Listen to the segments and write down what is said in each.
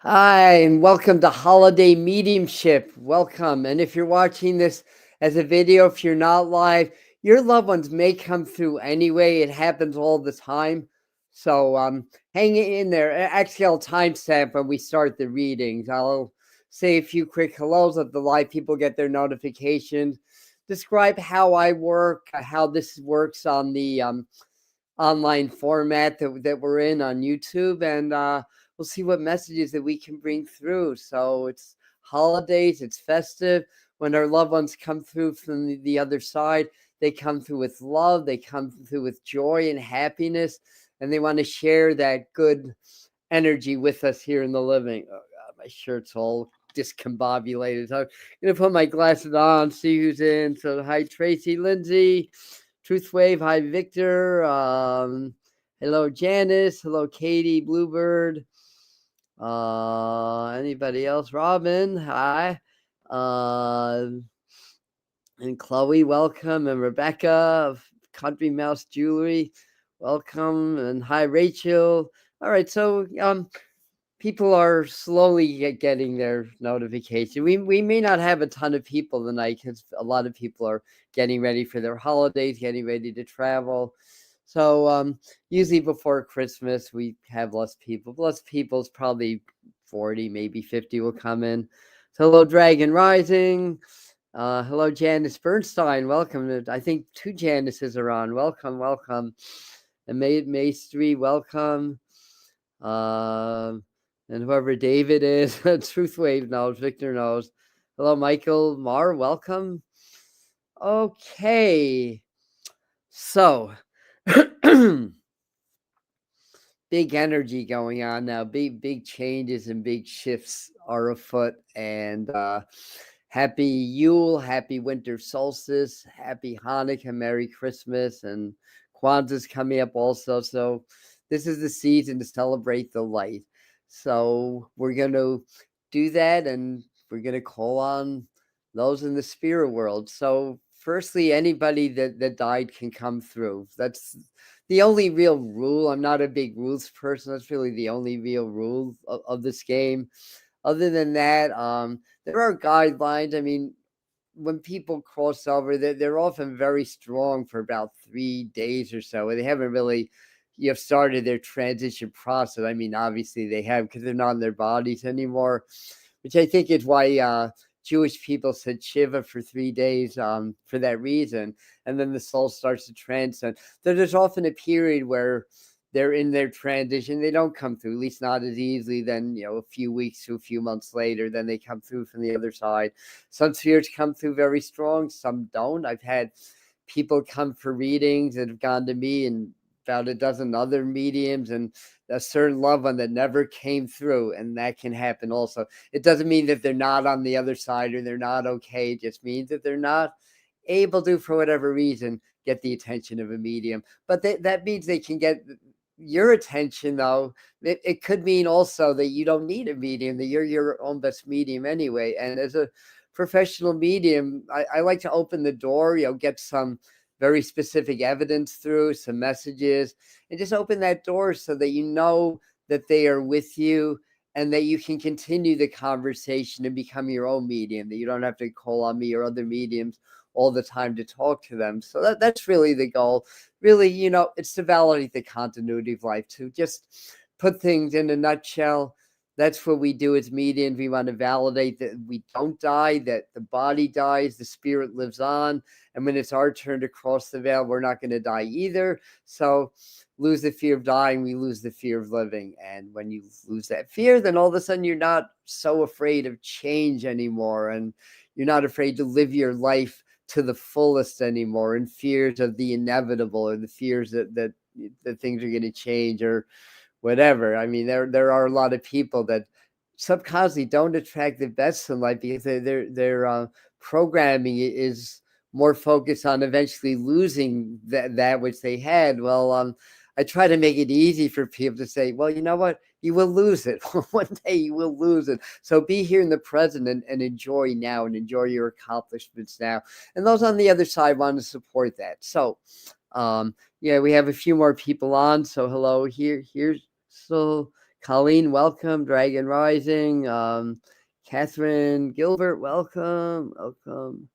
Hi, and welcome to Holiday Mediumship. Welcome. And if you're watching this as a video, if you're not live, your loved ones may come through anyway. It happens all the time. So hang in there. Actually, I'll timestamp when we start the readings. I'll say a few quick hellos, let the live people get their notifications. Describe how I work, how this works on the online format that we're in on YouTube, and we'll see what messages that we can bring through. So it's holidays, it's festive. When our loved ones come through from the other side, they come through with love, they come through with joy and happiness, and they want to share that good energy with us here in the living. Oh God, my shirt's all discombobulated. So I'm gonna put my glasses on, see who's in. So hi Tracy, Lindsay, Truth Wave, hi Victor, hello Janice, hello Katie, Bluebird, anybody else? Robin, hi, and Chloe, welcome, and Rebecca of Country Mouse Jewelry, welcome, and hi Rachel. All right, so people are slowly getting their notification. We may not have a ton of people tonight because a lot of people are getting ready for their holidays, getting ready to travel. So usually before Christmas we have less people. Less people is probably 40, maybe 50 will come in. So hello, Dragon Rising. Hello, Janice Bernstein. Welcome. I think two Janices are on. Welcome, welcome. And Maestri, welcome. And whoever David is, Truth Wave knows, Victor knows. Hello, Michael Marr, welcome. Okay, so big energy going on now. Big changes and big shifts are afoot. And happy Yule, happy Winter Solstice, happy Hanukkah, Merry Christmas, and Kwanzaa's coming up also. So this is the season to celebrate the light. So we're going to do that, and we're going to call on those in the spirit world. So firstly, anybody that died can come through. That's the only real rule. I'm not a big rules person. That's really the only real rule of this game. Other than that, there are guidelines. I mean, when people cross over, they're often very strong for about 3 days or so. They haven't really, started their transition process. I mean, obviously they have because they're not in their bodies anymore, which I think is why Jewish people said Shiva for 3 days for that reason. And then the soul starts to transcend. So there's often a period where they're in their transition. They don't come through, at least not as easily. Then, a few weeks to a few months later, then they come through from the other side. Some spirits come through very strong, some don't. I've had people come for readings that have gone to me and about a dozen other mediums, and a certain loved one that never came through, and that can happen also. It doesn't mean that they're not on the other side or they're not okay. It just means that they're not able to, for whatever reason, get the attention of a medium. But that means they can get your attention, though. It could mean also that you don't need a medium, that you're your own best medium anyway. And as a professional medium, I like to open the door, get some very specific evidence through, some messages, and just open that door so that you know that they are with you and that you can continue the conversation and become your own medium, that you don't have to call on me or other mediums all the time to talk to them. So that's really the goal. Really, it's to validate the continuity of life, to just put things in a nutshell. That's what we do as mediums. We want to validate that we don't die, that the body dies, the spirit lives on. And when it's our turn to cross the veil, we're not going to die either. So lose the fear of dying, we lose the fear of living. And when you lose that fear, then all of a sudden you're not so afraid of change anymore. And you're not afraid to live your life to the fullest anymore, and fears of the inevitable, or the fears that things are going to change or whatever. I mean, there are a lot of people that subconsciously don't attract the best in life because their programming is more focused on eventually losing that which they had. Well, I try to make it easy for people to say, well, you know what? You will lose it. One day you will lose it. So be here in the present and enjoy now, and enjoy your accomplishments now. And those on the other side want to support that. So, yeah, we have a few more people on. So hello, here's so Colleen, welcome. Dragon Rising. Catherine Gilbert, welcome. Welcome.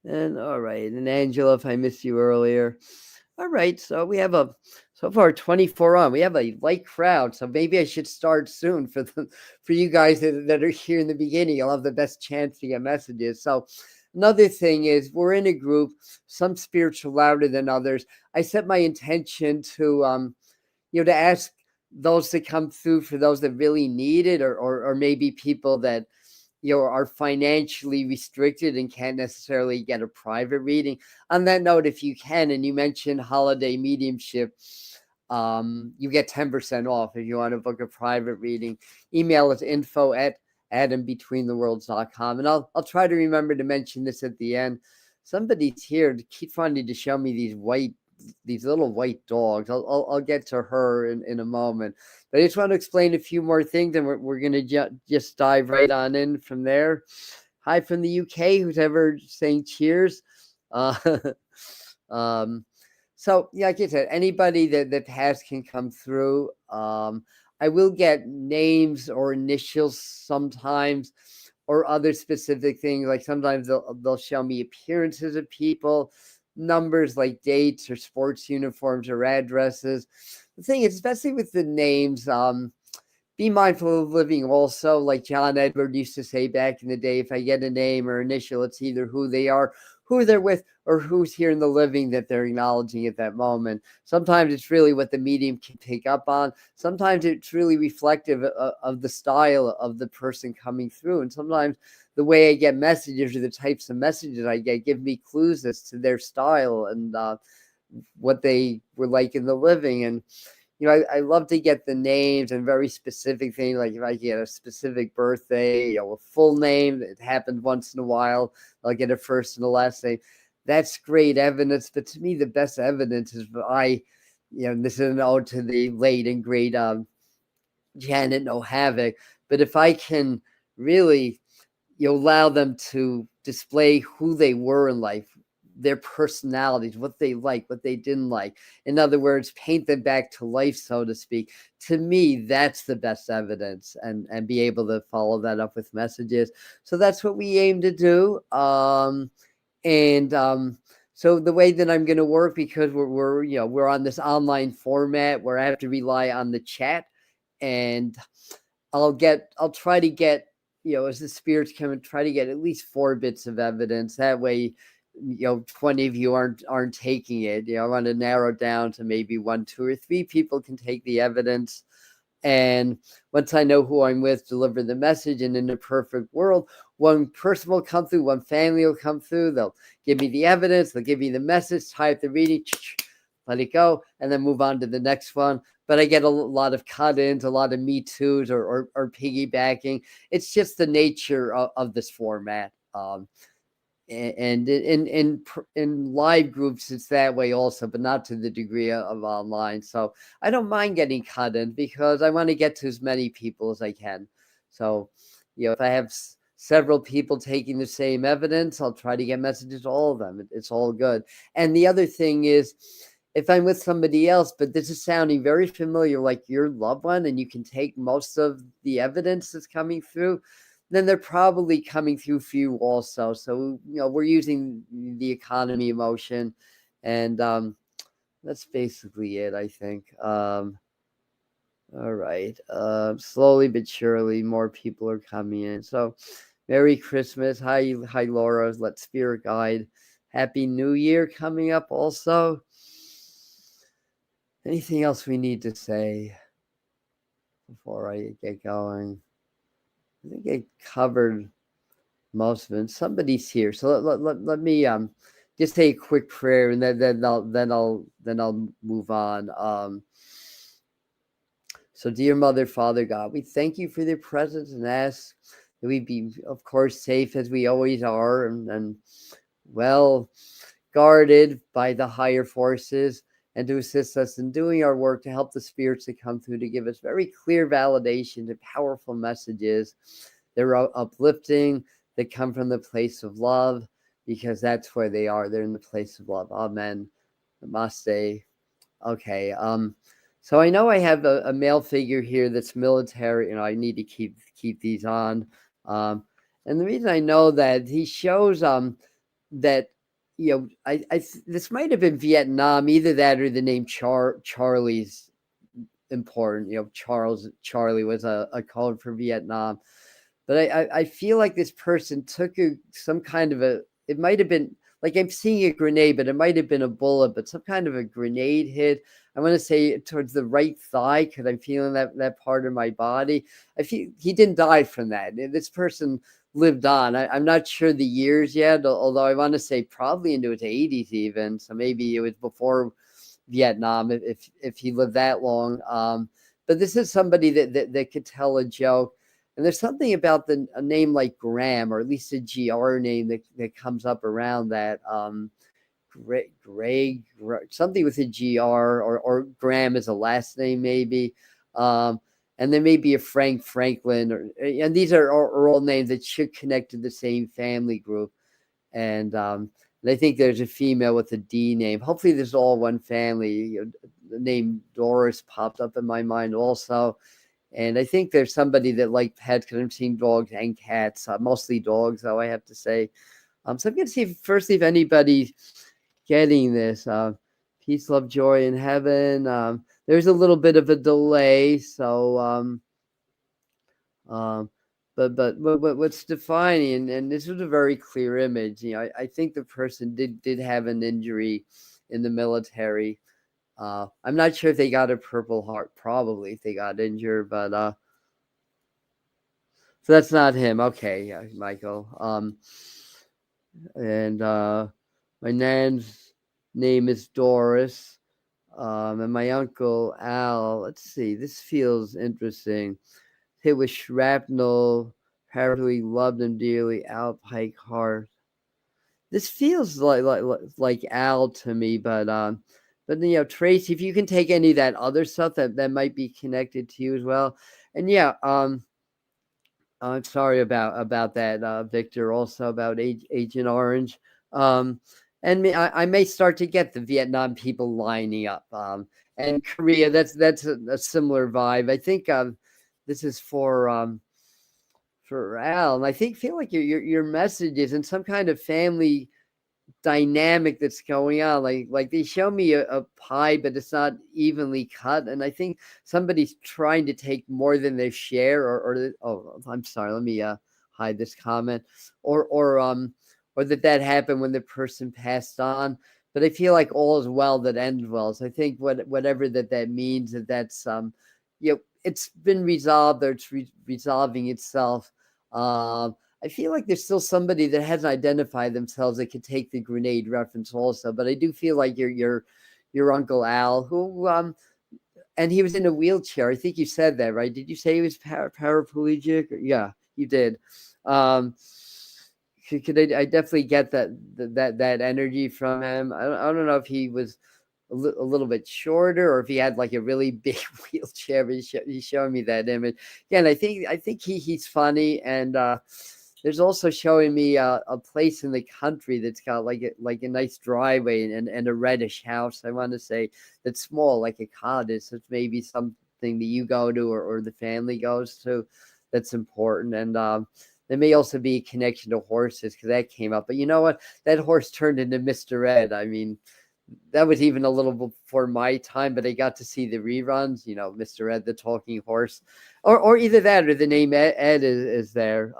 And all right. And Angela, if I missed you earlier. All right. So we have so far 24 on. We have a light crowd. So maybe I should start soon for you guys that are here in the beginning. You'll have the best chance to get messages. So another thing is we're in a group, some spirits are louder than others. I set my intention to to ask those to come through for those that really need it, or maybe people that are financially restricted and can't necessarily get a private reading. On that note, if you can, and you mentioned holiday mediumship, you get 10% off if you want to book a private reading. Email us info@AdamBetweenTheWorlds.com, and I'll try to remember to mention this at the end. Somebody's here to keep wanting to show me these little white dogs. I'll get to her in a moment. But I just want to explain a few more things, and we're going to just dive right on in from there. Hi from the UK, who's ever saying cheers. So, yeah, like I said, anybody that has can come through. I will get names or initials sometimes, or other specific things. Like sometimes they'll show me appearances of people, numbers like dates or sports uniforms or addresses. The thing is, especially with the names, be mindful of living also. Like John Edward used to say back in the day, if I get a name or initial, it's either who they are, who they're with, or who's here in the living that they're acknowledging at that moment. Sometimes it's really what the medium can pick up on. Sometimes it's really reflective of the style of the person coming through. And sometimes the way I get messages or the types of messages I get give me clues as to their style and what they were like in the living. And I love to get the names and very specific things. Like if I get a specific birthday, a full name, it happened once in a while, I'll get a first and a last name. That's great evidence. But to me, the best evidence is this is an ode to the late and great Janet No Havoc. But if I can really allow them to display who they were in life, their personalities, what they like, what they didn't like. In other words, paint them back to life, so to speak. To me, that's the best evidence, and be able to follow that up with messages. So that's what we aim to do. So the way that I'm going to work, because we're on this online format where I have to rely on the chat, and I'll try to get, as the spirits come and try to get at least 4 bits of evidence. That way, 20 of you aren't taking it. I want to narrow down to maybe 1, 2, or 3 people can take the evidence. And once I know who I'm with, deliver the message. And in the perfect world, 1 person will come through, 1 family will come through. They'll give me the evidence. They'll give me the message, type the reading, let it go, and then move on to the next one. But I get a lot of cut-ins, a lot of Me Too's or piggybacking. It's just the nature of this format. And in live groups, it's that way also, but not to the degree of online. So I don't mind getting cut in because I want to get to as many people as I can. So, if I have several people taking the same evidence, I'll try to get messages to all of them. It's all good. And the other thing is, if I'm with somebody else, but this is sounding very familiar, like your loved one, and you can take most of the evidence that's coming through, then they're probably coming through for you also. So, we're using the economy of motion, and that's basically it, I think. All right. Slowly but surely, more people are coming in. So, Merry Christmas. Hi, Laura. Let Spirit guide. Happy New Year coming up also. Anything else we need to say before I get going? I think I covered most of it. Somebody's here, so let me just say a quick prayer, and then I'll move on. So, dear Mother, Father God, we thank you for their presence and ask that we be, of course, safe as we always are, and well guarded by the higher forces, and to assist us in doing our work to help the spirits that come through to give us very clear validation and powerful messages. They're uplifting, that come from the place of love, because that's where they are. They're in the place of love. Amen. Namaste. Okay. So I know I have a male figure here that's military, and I need to keep these on. Um, and the reason I know that he shows that this might have been Vietnam, either that or the name Charlie's important. Charlie was a code for Vietnam. But I feel like this person took some kind of it might have been like I'm seeing a grenade, but it might have been a bullet, but some kind of a grenade hit. I want to say towards the right thigh because I'm feeling that part of my body. I feel he didn't die from that. This person lived on. I'm not sure the years yet, although I want to say probably into his 80s even. So maybe it was before Vietnam if he lived that long. But this is somebody that could tell a joke. And there's something about a name like Graham, or at least a GR name that comes up around that. Greg, something with a GR, or Graham is a last name maybe. And there may be a Franklin, and these are all names that should connect to the same family group. And I think there's a female with a D name. Hopefully, this is all one family. The name Doris popped up in my mind also. And I think there's somebody that liked pets because I'm seeing dogs and cats, mostly dogs, though I have to say. So I'm going to see firstly if anybody's getting this. Peace, love, joy in heaven. There's a little bit of a delay, so but what's defining, and this was a very clear image. I think the person did have an injury in the military. I'm not sure if they got a Purple Heart, probably if they got injured, but so that's not him. Okay, Michael. And my nan's name is Doris, and my uncle Al. Let's see. This feels interesting. Hit with shrapnel. Apparently loved him dearly. Al Pike Heart. This feels like Al to me, but Tracy, if you can take any of that other stuff that might be connected to you as well, and yeah, I'm sorry about that, Victor. Also about Agent Orange, and I may start to get the Vietnam people lining up, and Korea. That's a similar vibe. I think this is for Al, and I feel like your message is in some kind of family dynamic that's going on. Like they show me a pie, but it's not evenly cut, and I think somebody's trying to take more than their share, or I'm sorry, let me hide this comment, or that happened when the person passed on. But I feel like all is well that ends well. So I think whatever that means, that's it's been resolved, or it's resolving itself. I feel like there's still somebody that hasn't identified themselves that could take the grenade reference also, but I do feel like your Uncle Al, who and he was in a wheelchair. I think you said that, right? Did you say he was paraplegic? Yeah, you did. I definitely get that energy from him. I don't know if he was a little bit shorter, or if he had like a really big wheelchair. But he's showing me that image. Again, I think he's funny, and there's also showing me a place in the country that's got like a nice driveway and a reddish house. I want to say that's small, like a cottage. So it's maybe something that you go to, or the family goes to. That's important, and there may also be a connection to horses because that came up. But you know what? That horse turned into Mr. Ed. I mean, that was even a little before my time, but I got to see the reruns. Mr. Ed, the talking horse, or either that or the name Ed is there.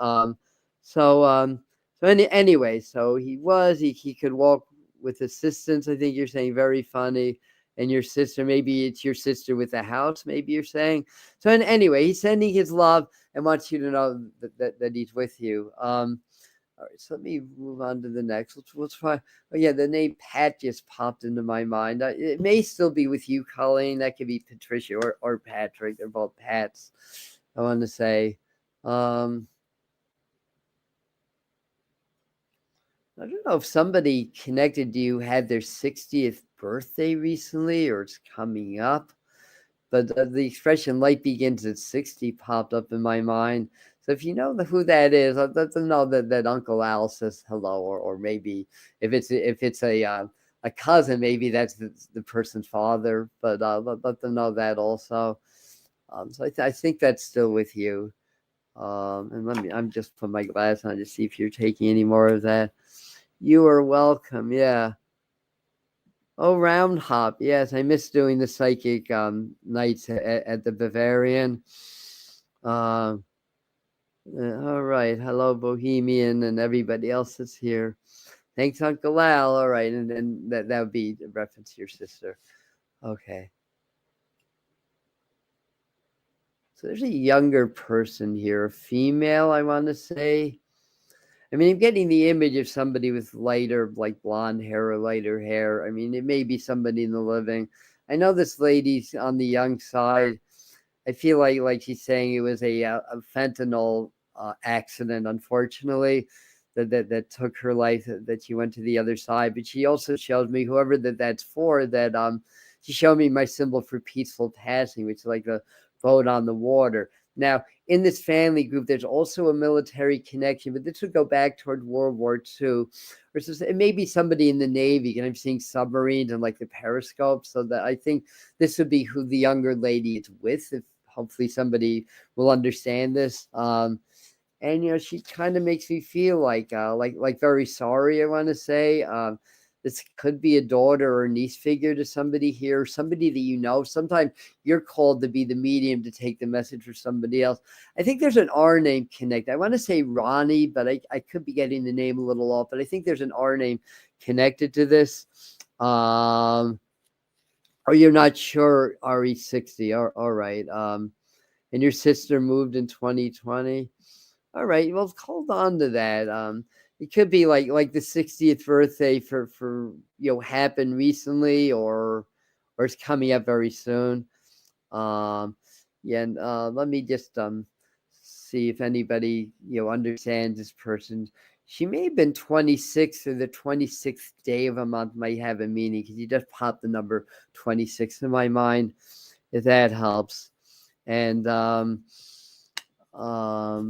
Anyway, so he could walk with assistance. I think you're saying very funny. And your sister, maybe it's your sister with a house, maybe you're saying. So anyway, he's sending his love and wants you to know that he's with you. All right, so let me move on to the next. Let's try. Oh yeah, the name Pat just popped into my mind. It may still be with you, Colleen. That could be Patricia or Patrick. They're both Pats. I want to say. I don't know if somebody connected to you had their 60th birthday recently, or it's coming up, but the expression "light begins at 60" popped up in my mind. So if you know who that is, let them know that Uncle Al says hello, or maybe if it's a a cousin, maybe that's the person's father, but let them know that also. So I think that's still with you. And I'm just put my glass on to see if you're taking any more of that. You are welcome. Yeah. Oh, round hop. Yes, I miss doing the psychic nights at the Bavarian. Uh, all right. Hello, Bohemian, and everybody else that's here. Thanks, Uncle Al. All right, and then that would be a reference to your sister. Okay. So there's a younger person here, a female, I want to say. I mean, I'm getting the image of somebody with lighter, like blonde hair or lighter hair. I mean, it may be somebody in the living. I know this lady's on the young side. I feel like she's saying it was a fentanyl accident, unfortunately, that took her life. That she went to the other side. But she also showed me, whoever that's for, that she showed me my symbol for peaceful passing, which is like the boat on the water. Now, in this family group, there's also a military connection, but this would go back toward World War II. Or it may be somebody in the Navy, and I'm seeing submarines and like the periscope. So that I think this would be who the younger lady is with. If hopefully somebody will understand this. And she kind of makes me feel like very sorry. I want to say. This could be a daughter or a niece figure to somebody here, somebody that you know. Sometimes you're called to be the medium to take the message for somebody else. I think there's an R name connect. I want to say Ronnie, but I could be getting the name a little off. But I think there's an R name connected to this. Or you're not sure, RE60. All right. And your sister moved in 2020. All right. Well, hold on to that. It could be like the 60th birthday for happened recently, or it's coming up very soon. Yeah, and let me just see if anybody understands this person. She may have been 26, or the 26th day of a month might have a meaning, because you just popped the number 26 in my mind, if that helps. And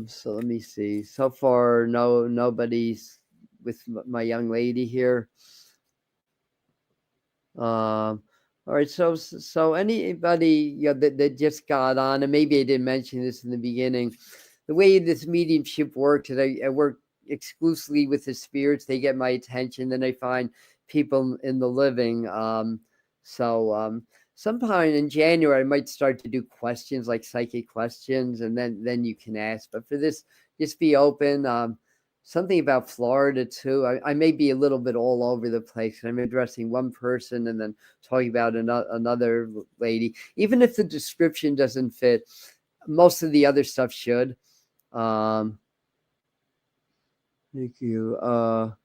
so let me see. So far, nobody's with my young lady here. All right. So anybody that just got on, and maybe I didn't mention this in the beginning, the way this mediumship works is I work exclusively with the spirits. They get my attention, then I find people in the living. So sometime in January, I might start to do questions, like psychic questions, and then you can ask. But for this, just be open. Something about Florida too. I may be a little bit all over the place. I'm addressing one person and then talking about another lady. Even if the description doesn't fit, most of the other stuff should. Thank you. All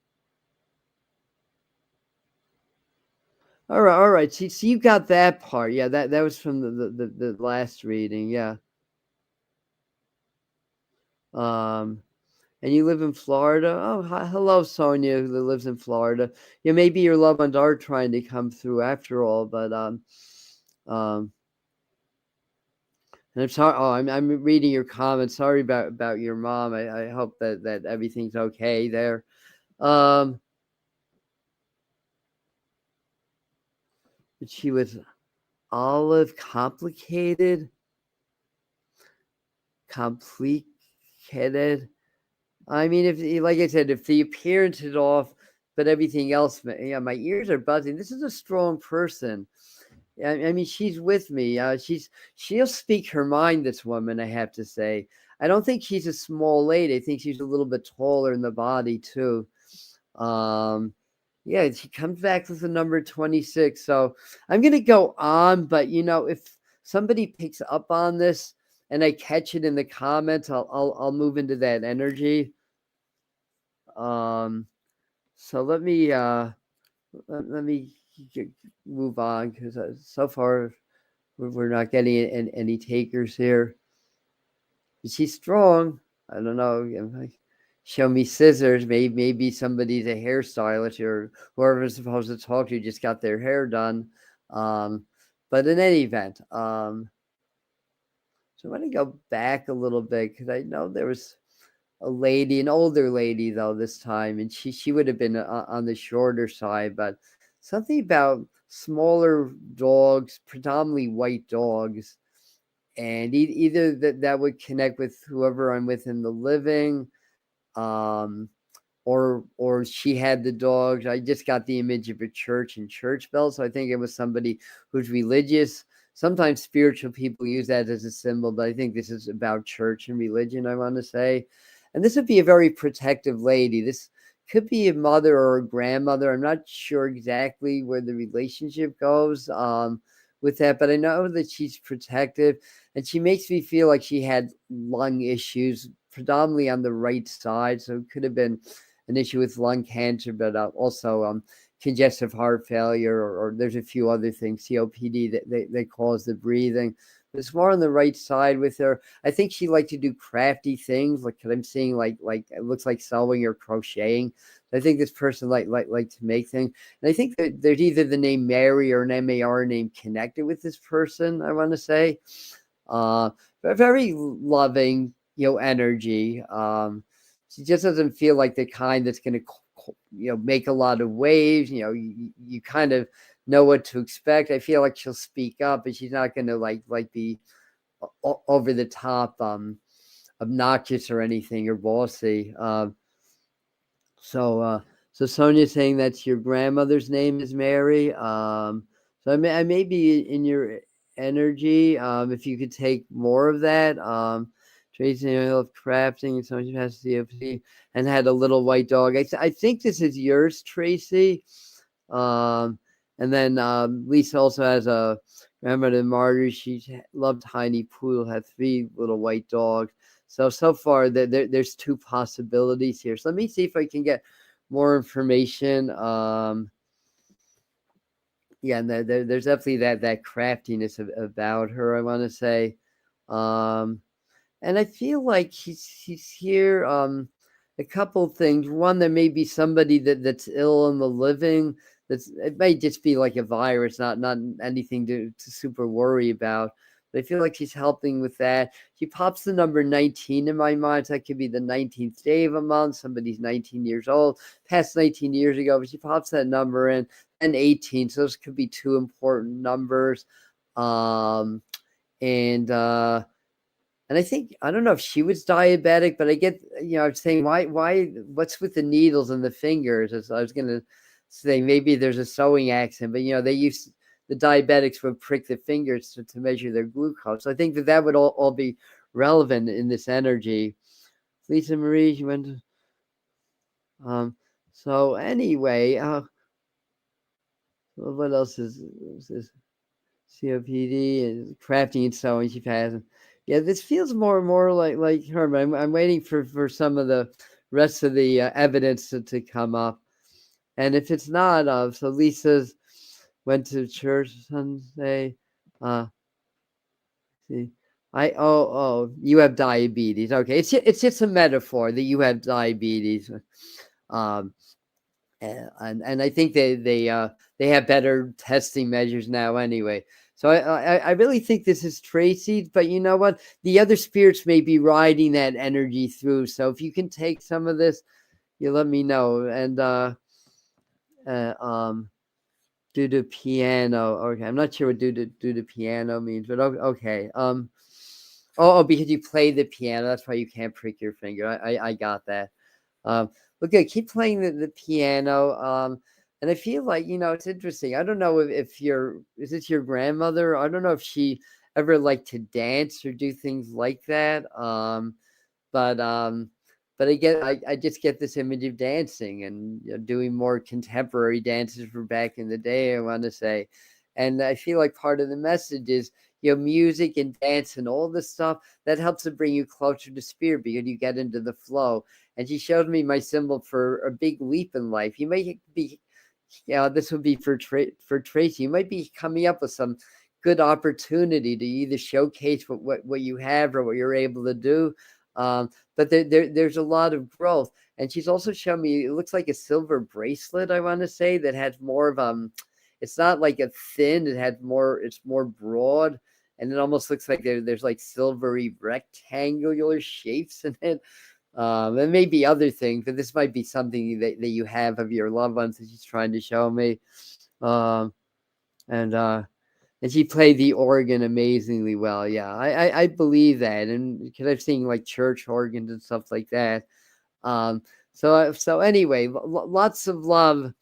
right. So you got that part. Yeah, that was from the last reading. Yeah. And you live in Florida. Oh, hi, hello, Sonia, who lives in Florida. Yeah, maybe your loved ones are trying to come through after all, but and I'm sorry. Oh, I'm reading your comments. Sorry about your mom. I hope that everything's okay there. But she was Olive, complicated. I mean, if like I said, if the appearance is off, but everything else, yeah, my ears are buzzing. This is a strong person. I mean, she's with me. She'll speak her mind. This woman, I have to say. I don't think she's a small lady. I think she's a little bit taller in the body too. Um, yeah, she comes back with the number 26. So I'm gonna go on, but if somebody picks up on this and I catch it in the comments, I'll move into that energy. Um, so let me move on, because so far we're not getting any takers here. She's strong. I don't know. Show me scissors. Maybe somebody's a hairstylist, or whoever's supposed to talk to just got their hair done. But in any event, so I'm going to go back a little bit, because I know there was a lady, an older lady though this time, and she would have been on the shorter side, but something about smaller dogs, predominantly white dogs, and either that would connect with whoever I'm with in the living, um, or she had the dogs. I just got the image of a church and church bells, so I think it was somebody who's religious. Sometimes spiritual people use that as a symbol, but I think this is about church and religion, I want to say. And this would be a very protective lady. This could be a mother or a grandmother. I'm not sure exactly where the relationship goes with that, but I know that she's protective, and she makes me feel like she had lung issues, predominantly on the right side. So it could have been an issue with lung cancer, but also congestive heart failure, or there's a few other things, COPD, that they cause the breathing. But it's more on the right side with her. I think she liked to do crafty things, like, cause I'm seeing like it looks like sewing or crocheting. I think this person like to make things, and I think that there's either the name Mary or an MAR name connected with this person, I want to say. But very loving, energy. She just doesn't feel like the kind that's going to, make a lot of waves. You kind of know what to expect. I feel like she'll speak up, but she's not going to like be over the top, obnoxious or anything, or bossy. So Sonia's saying that's your grandmother's name is Mary. So I may be in your energy. If you could take more of that. Tracy, I love crafting, and Sonia has COPD and had a little white dog. I think this is yours, Tracy. And then Lisa also has a grandmother, Marty. She loved Tiny Poodle, had 3 little white dogs. So far, there's 2 possibilities here. So let me see if I can get more information. Yeah, and there's definitely that craftiness about her, I want to say. And I feel like he's here. A couple things. One, there may be somebody that's ill in the living. It may just be like a virus, not anything to super worry about. But I feel like she's helping with that. She pops the number 19 in my mind. So that could be the 19th day of a month. Somebody's 19 years old, past 19 years ago, but she pops that number in, and 18. So those could be 2 important numbers. And I think, I don't know if she was diabetic, but I get, I'm saying, what's with the needles and the fingers? As I was going to say, maybe there's a sewing accident, but, the diabetics would prick the fingers to measure their glucose. So I think that would all be relevant in this energy. Lisa Marie, she went to, so anyway, what else is this? COPD and crafting and sewing she passes. Yeah, this feels more and more like her. But I'm waiting for some of the rest of the evidence to come up. And if it's not, so Lisa's went to church Sunday. See, you have diabetes. Okay, it's just a metaphor that you have diabetes. Um, and I think they have better testing measures now anyway. So I really think this is Tracy, but you know what? The other spirits may be riding that energy through. So if you can take some of this, you let me know. And do the piano. Okay, I'm not sure what do the piano means, but okay. Because you play the piano, that's why you can't prick your finger. I got that. Okay, keep playing the piano. And I feel like, it's interesting. I don't know if is this your grandmother? I don't know if she ever liked to dance or do things like that. But I just get this image of dancing and doing more contemporary dances from back in the day, I want to say. And I feel like part of the message is, music and dance and all this stuff that helps to bring you closer to spirit because you get into the flow. And she showed me my symbol for a big leap in life. You may be, this would be for Tracy. You might be coming up with some good opportunity to either showcase what you have or what you're able to do. But there's a lot of growth. And she's also shown me, it looks like a silver bracelet, I want to say, that has more of, it's not like a thin, it's more broad. And it almost looks like there's like silvery rectangular shapes in it. There may be other things, but this might be something that you have of your loved ones that she's trying to show me. Um, and she played the organ amazingly well. Yeah, I believe that, and because I've seen like church organs and stuff like that. So anyway, lots of love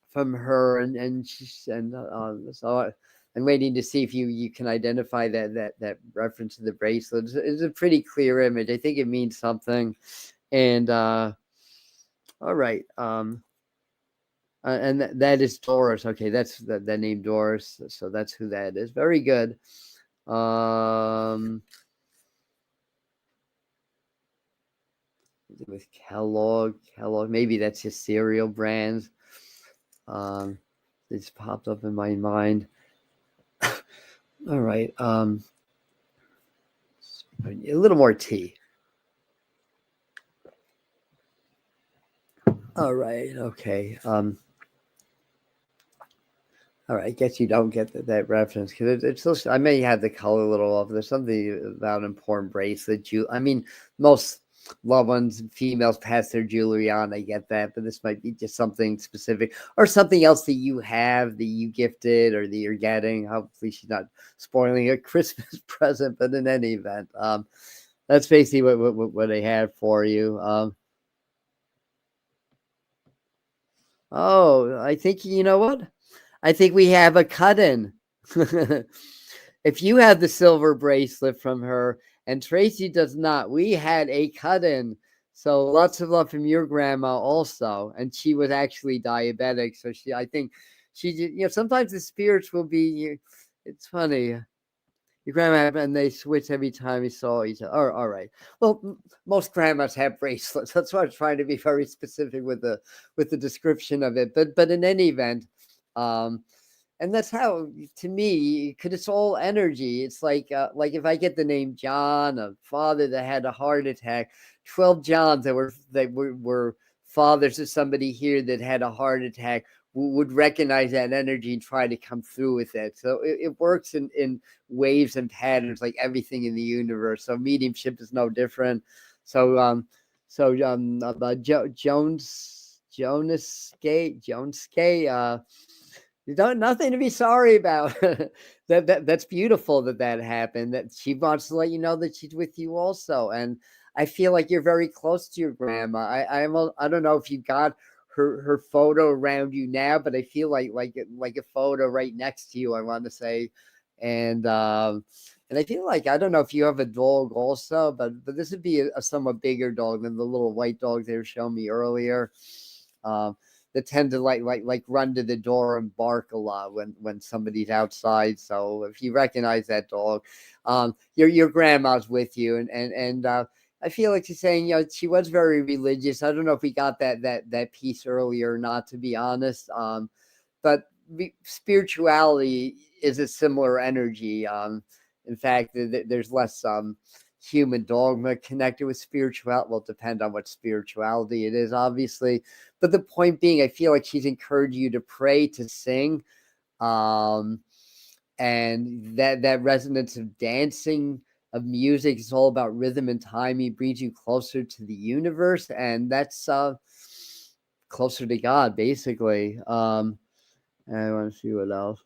from her, and she's so I'm waiting to see if you can identify that reference to the bracelet. It's a pretty clear image. I think it means something. And all right, and that is Doris. Okay, that's the name Doris. So that's who that is. Very good. With Kellogg, maybe that's his cereal brands. It's popped up in my mind. All right. A little more tea. All right. Okay. All right. I guess you don't get that reference because it's still. I may have the color a little off. There's something about an important bracelet. I mean, most loved ones, females, pass their jewelry on. I get that, but this might be just something specific or something else that you have that you gifted or that you're getting. Hopefully, she's not spoiling a Christmas present. But in any event, that's basically what I have for you. Oh, I think you know what? I think we have a cut-in. If you have the silver bracelet from her and Tracy does not, we had a cut-in. So lots of love from your grandma also. And she was actually diabetic. So I think sometimes the spirits will be, it's funny. Your grandma and they switch every time we saw each other. All right. Well, most grandmas have bracelets. That's why I was trying to be very specific with the description of it. But in any event, and that's how, to me, because it's all energy. It's like if I get the name John, a father that had a heart attack, 12 Johns that were fathers of somebody here that had a heart attack would recognize that energy and try to come through with it. So it works in waves and patterns like everything in the universe. So mediumship is no different. So Jonas Gay, you don't nothing to be sorry about. That's beautiful that happened. That she wants to let you know that she's with you also, and I feel like you're very close to your grandma. I don't know if you got her photo around you now, but I feel like a photo right next to you. I want to say, and I feel like I don't know if you have a dog also, but this would be a somewhat bigger dog than the little white dog they were showing me earlier. That tend to like run to the door and bark a lot when somebody's outside. So if you recognize that dog, your grandma's with you, and I feel like she's saying, she was very religious. I don't know if we got that piece earlier or not, to be honest. But spirituality is a similar energy. In fact, there's less human dogma connected with spirituality. Well, depend on what spirituality it is, obviously. But the point being, I feel like she's encouraged you to pray, to sing, and that resonance of dancing, of music is all about rhythm and timing, brings you closer to the universe, and that's closer to God, basically. I want to see what else.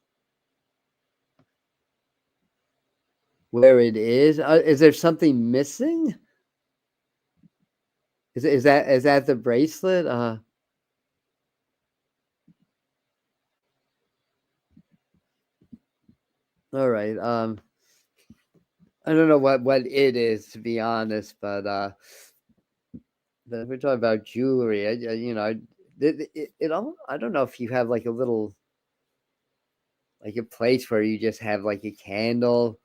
Where it is there something missing? Is that the bracelet? All right. I don't know what it is, to be honest, but we're talking about jewelry. I don't know if you have like a little, like a place where you just have like a candle.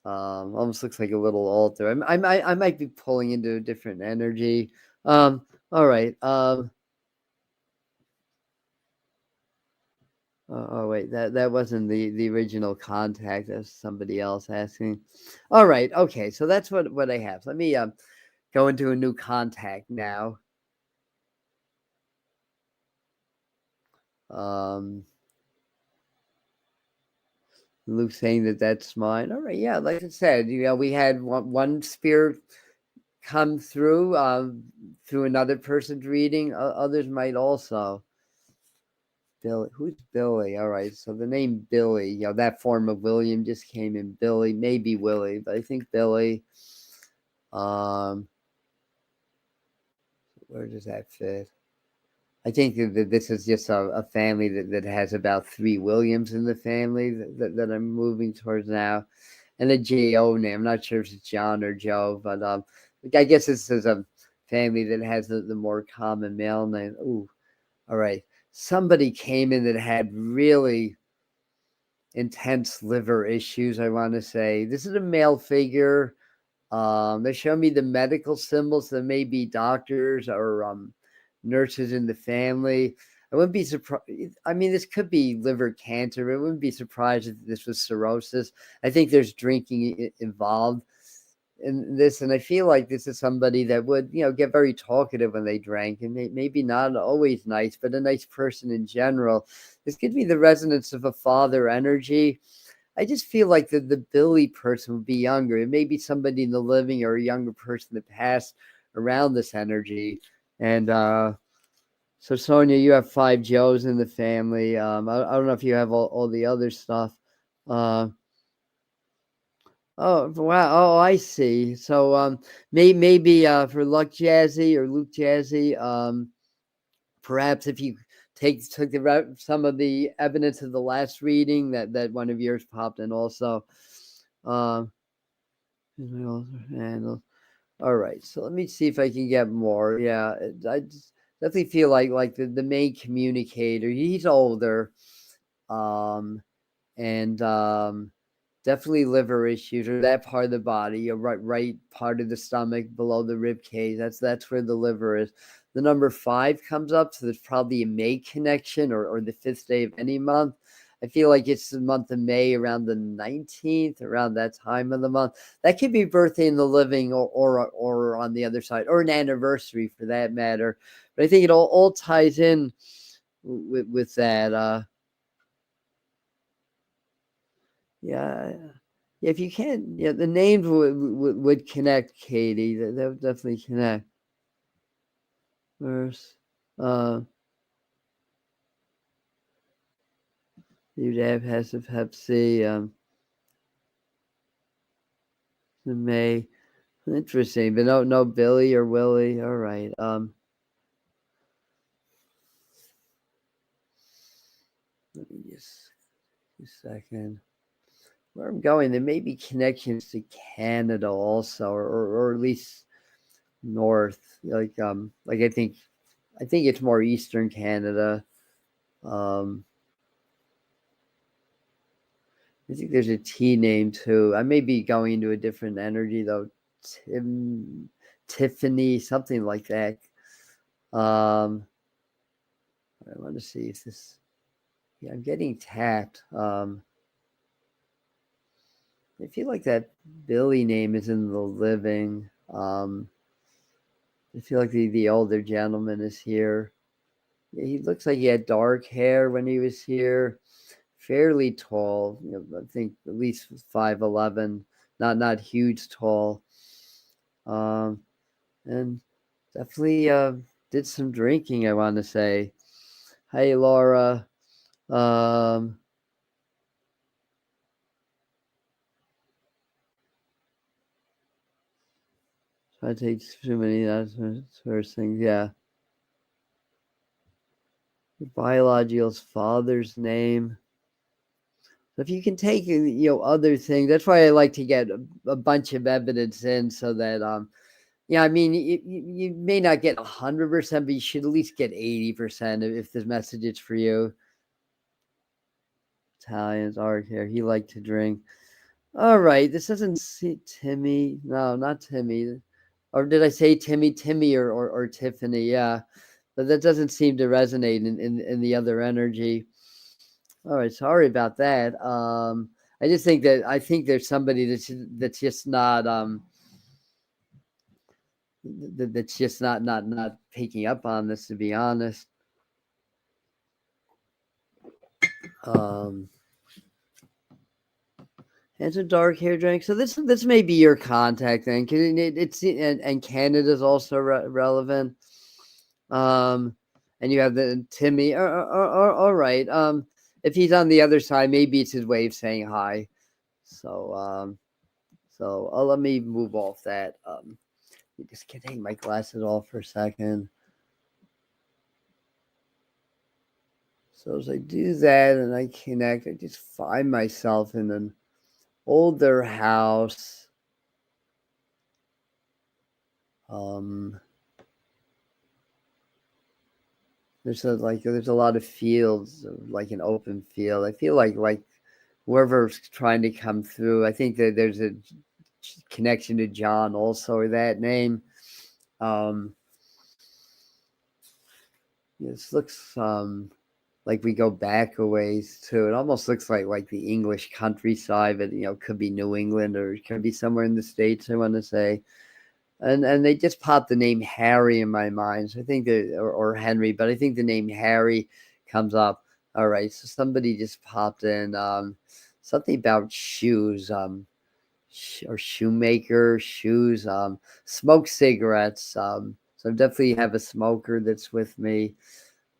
Almost looks like a little altar. I might be pulling into a different energy. All right. Oh wait, that wasn't the original contact. That's somebody else asking. All right, okay, so that's what I have. Let me go into a new contact now. Luke saying that's mine. All right, yeah, like I said, we had one spirit come through another person's reading. Others might also. Billy. Who's Billy? All right. So the name Billy, that form of William just came in Billy, maybe Willie, but I think Billy. Where does that fit? I think that this is just a family that has about 3 Williams in the family that I'm moving towards now. And a J.O. name. I'm not sure if it's John or Joe, but I guess this is a family that has the more common male name. Ooh, all right. Somebody came in that had really intense liver issues, I want to say. This is a male figure. They show me the medical symbols. There may be doctors or nurses in the family. I wouldn't be surprised. I mean, this could be liver cancer. I wouldn't be surprised if this was cirrhosis. I think there's drinking involved in this, and I feel like this is somebody that would, get very talkative when they drank, and maybe not always nice, but a nice person in general. This could be the resonance of a father energy. I just feel like the Billy person would be younger. It may be somebody in the living or a younger person that passed around this energy. And so, Sonia, you have 5 Joes in the family. I don't know if you have all the other stuff. Oh, wow. Oh, I see. So maybe for Luck Jazzy or Luke Jazzy, perhaps if you took some of the evidence of the last reading that one of yours popped in also. All right, so let me see if I can get more. Yeah, I just definitely feel like the main communicator. He's older, and definitely liver issues or that part of the body, right part of the stomach below the rib cage. That's where the liver is. The number 5 comes up, so there's probably a May connection or the 5th day of any month. I feel like it's the month of May around the 19th, around that time of the month. That could be birthday in the living or on the other side, or an anniversary for that matter. But I think it all ties in with that. Yeah. If you can't, the names would connect, Katie. That would definitely connect. Verse, you'd have passive Hep C. May. Interesting, but no Billy or Willie. All right. Let me just a second. Where I'm going, there may be connections to Canada also, or at least north. Like I think it's more eastern Canada. I think there's a T name too. I may be going into a different energy though. Tiffany, something like that. I want to see if this. Yeah, I'm getting tapped. I feel like that Billy name is in the living. I feel like the older gentleman is here. Yeah, he looks like he had dark hair when he was here. Fairly tall. I think at least 5'11", not huge tall. And definitely did some drinking, I want to say. Hey, Laura. I take too many first things. Yeah. Your biological father's name. So if you can take other things, that's why I like to get a bunch of evidence in, so that I mean, you may not get 100%, but you should at least get 80% if this message is for you. Italians are here. He liked to drink. All right, this doesn't see Timmy. No, not Timmy. Or did I say Timmy? Timmy or Tiffany? Yeah, but that doesn't seem to resonate in the other energy. All right, sorry about that. I just think there's somebody that's just not that's just not picking up on this, to be honest. And some dark hair drink. So this may be your contact then, because it's and Canada's also relevant. And and you have the Timmy. All right. If he's on the other side, maybe it's his way of saying hi. So let me move off that. You just can't take my glasses off for a second. So as I do that and I connect, I just find myself in an older house. There's a lot of fields, like an open field. I feel like whoever's trying to come through. I think that there's a connection to John also, or that name. This looks like we go back a ways too. It almost looks like the English countryside, but could be New England or it could be somewhere in the States, I want to say. And they just popped the name Harry in my mind. So I think that, or Henry, but I think the name Harry comes up. All right, so somebody just popped in something about shoes, or shoemaker shoes, smoke cigarettes. So definitely have a smoker that's with me,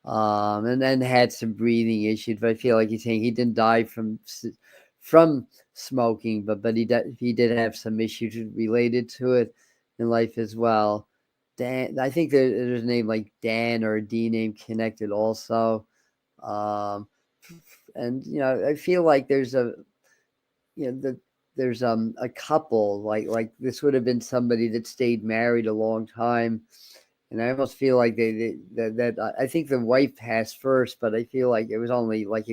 and then had some breathing issues. But I feel like he's saying he didn't die from smoking, but he did have some issues related to it in life as well. Dan, I think there's a name like Dan or a D name connected also. Um, and I feel like there's there's a couple like this would have been somebody that stayed married a long time, and I almost feel like that I think the wife passed first, but I feel like it was only like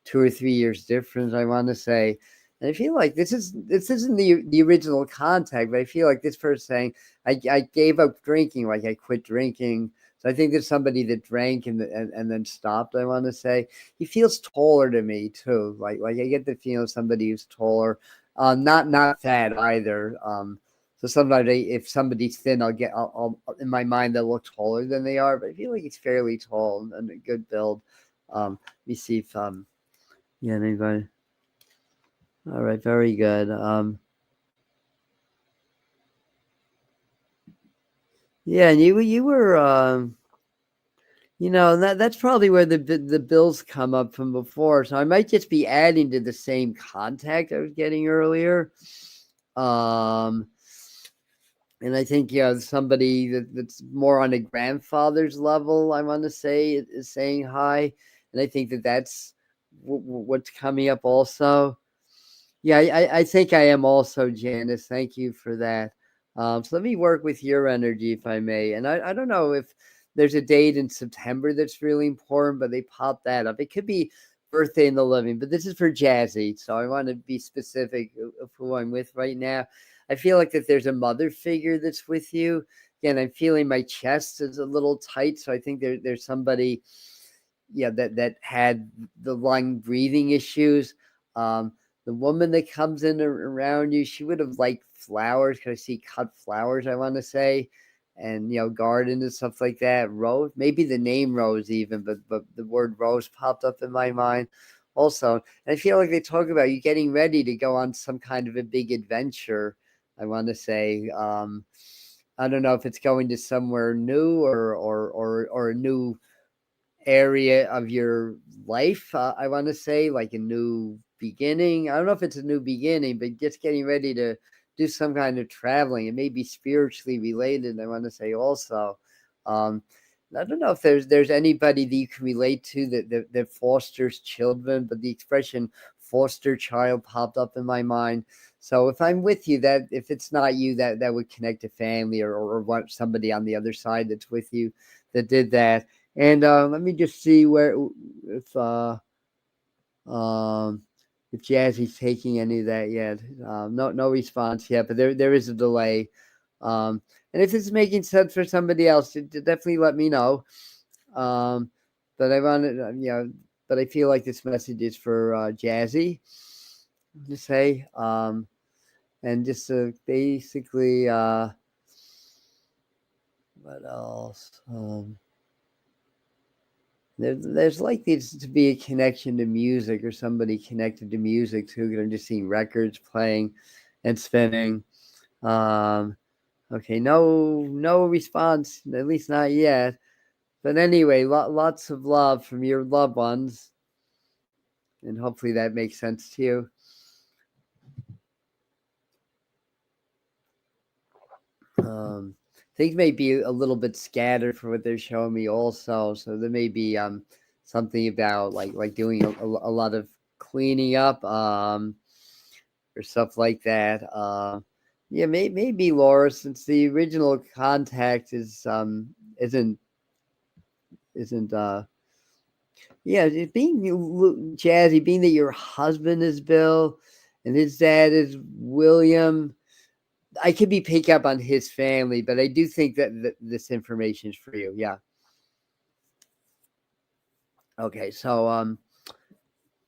2 or 3 years difference, I want to say. And I feel like this isn't the original contact, but I feel like this person saying I gave up drinking, like I quit drinking. So I think there's somebody that drank and then stopped, I want to say. He feels taller to me too. Like I get the feeling of somebody who's taller, not fat either. So sometimes if somebody's thin, I'll in my mind they'll look taller than they are, but I feel like he's fairly tall and a good build. Let me see if yeah, anybody. All right, very good. Yeah, and you were that's probably where the bills come up from before. So I might just be adding to the same contact I was getting earlier. Um, and I think somebody that's more on a grandfather's level, I want to say, is saying hi, and I think that's what's coming up also. Yeah, I think I am also, Janice. Thank you for that. So let me work with your energy, if I may. And I don't know if there's a date in September that's really important, but they popped that up. It could be birthday in the living, but this is for Jazzy. So I want to be specific of who I'm with right now. I feel like that there's a mother figure that's with you. Again, I'm feeling my chest is a little tight. So I think there's somebody, yeah, that had the lung breathing issues. The woman that comes in around you, she would have liked flowers because I see cut flowers, I want to say, and garden and stuff like that. Rose, maybe the name Rose even, but the word Rose popped up in my mind also. And I feel like they talk about you getting ready to go on some kind of a big adventure, I want to say. I don't know if it's going to somewhere new or a new area of your life. I want to say like a new beginning. I don't know if it's a new beginning, but just getting ready to do some kind of traveling. It may be spiritually related. I want to say also. Um, I don't know if there's anybody that you can relate to that fosters children, but the expression foster child popped up in my mind. So if I'm with you, that if it's not you, that would connect to family or what somebody on the other side that's with you that did that. And let me just see where um, if Jazzy's taking any of that yet. No response yet, but there is a delay. And if it's making sense for somebody else, definitely let me know. Um, but I wanted, but I feel like this message is for Jazzy to say, and just basically, what else? There's likely to be a connection to music or somebody connected to music too. I'm just seeing records playing and spinning. Okay, no response, at least not yet. But anyway, lots of love from your loved ones. And hopefully that makes sense to you. Things may be a little bit scattered for what they're showing me also. So there may be something about like doing a lot of cleaning up or stuff like that. Yeah, maybe Laura, since the original contact isn't yeah, it being Jazzy, being that your husband is Bill and his dad is William. I could be picking up on his family, but I do think that this information is for you. Yeah. Okay. So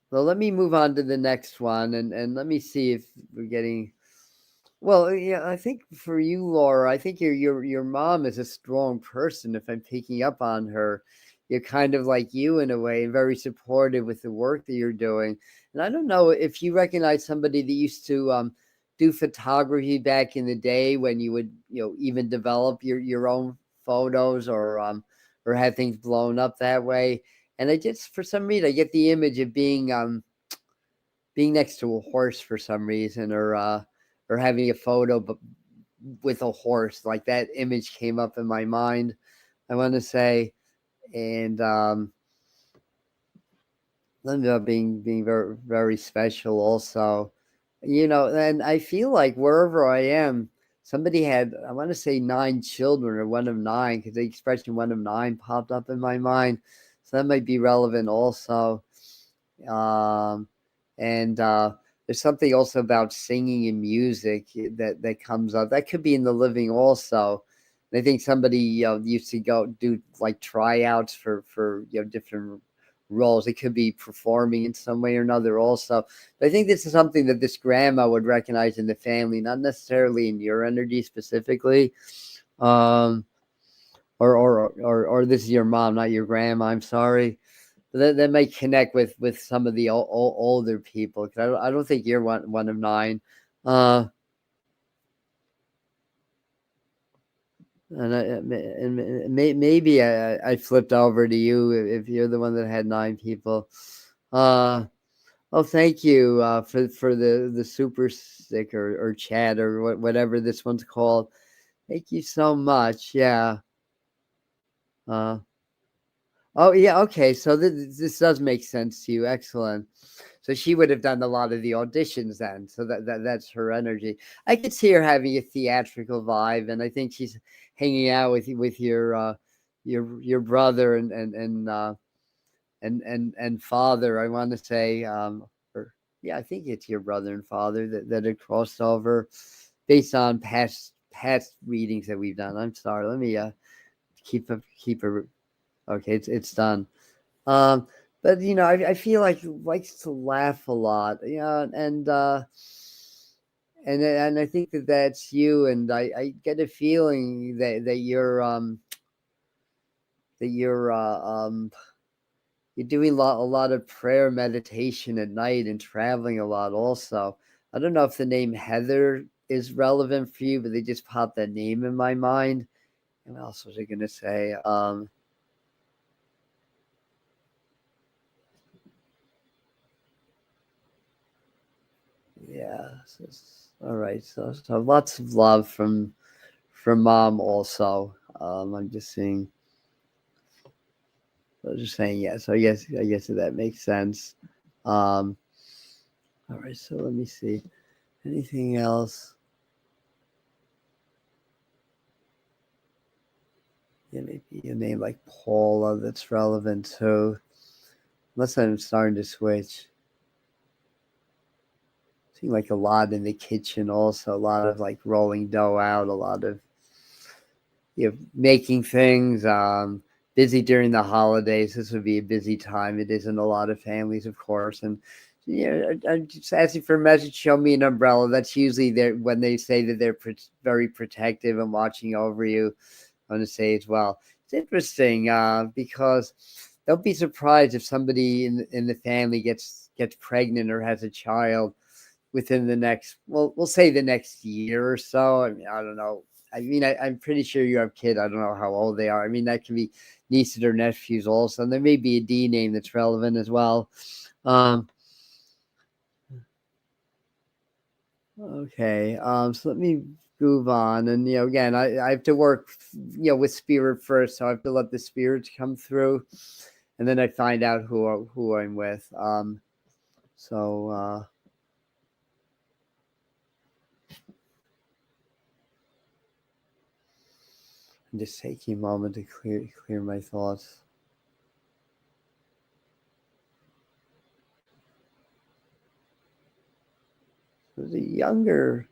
well, let me move on to the next one, and let me see if we're getting. Well, yeah, I think for you, Laura, I think your mom is a strong person. If I'm picking up on her, you're kind of like you in a way, and very supportive with the work that you're doing. And I don't know if you recognize somebody that used to do photography back in the day when you would, even develop your own photos or have things blown up that way. And I just, for some reason, I get the image of being next to a horse for some reason, or having a photo but with a horse. Like that image came up in my mind, I want to say. And being very, very special also, and I feel like wherever I am, somebody had, I want to say 9 children, or one of 9, because the expression one of 9 popped up in my mind. So that might be relevant also. And there's something also about singing and music that comes up. That could be in the living also. And I think somebody used to go do like tryouts for different roles. It could be performing in some way or another also. But I think this is something that this grandma would recognize in the family, not necessarily in your energy specifically. Um, or this is your mom, not your grandma. I'm sorry. That may connect with some of the older people, because I don't think you're one of 9. Uh, and maybe I flipped over to you if you're the one that had 9 people. Uh, oh, thank you for the super stick or chat or whatever this one's called. Thank you so much. Yeah. Uh, oh yeah. Okay. So this does make sense to you. Excellent. So she would have done a lot of the auditions then. So that's her energy. I could see her having a theatrical vibe, and I think she's hanging out with your brother and father. I want to say, or yeah, I think it's your brother and father that had crossed over based on past readings that we've done. I'm sorry. Let me keep a. Okay, it's done. Um, but I feel like he likes to laugh a lot, and I think that's you. And I get a feeling that you're doing a lot of prayer meditation at night and traveling a lot also. I don't know if the name Heather is relevant for you, but they just popped that name in my mind. And what else was I gonna say? Yeah. All right. So lots of love from mom also. I'm just saying. I was just saying yes. So I guess that makes sense. Um, all right. So let me see. Anything else? Yeah, maybe a name like Paula that's relevant too. Unless I'm starting to switch. Seeing like a lot in the kitchen also. A lot of like rolling dough out. A lot of making things. Busy during the holidays. This would be a busy time. It is in a lot of families, of course. And I'm just asking for a message. Show me an umbrella. That's usually there when they say that they're very protective and watching over you. I want to say as well. It's interesting because don't be surprised if somebody in the family gets pregnant or has a child. within the next, well, we'll say the next year or so. I mean, I don't know. I mean, I'm pretty sure you have kids. I don't know how old they are. I mean, that can be nieces or nephews also. And there may be a D name that's relevant as well. Okay. So let me move on. And, again, I have to work, with spirit first. So I have to let the spirits come through. And then I find out who I'm with. So I'm just taking a moment to clear my thoughts. There's a younger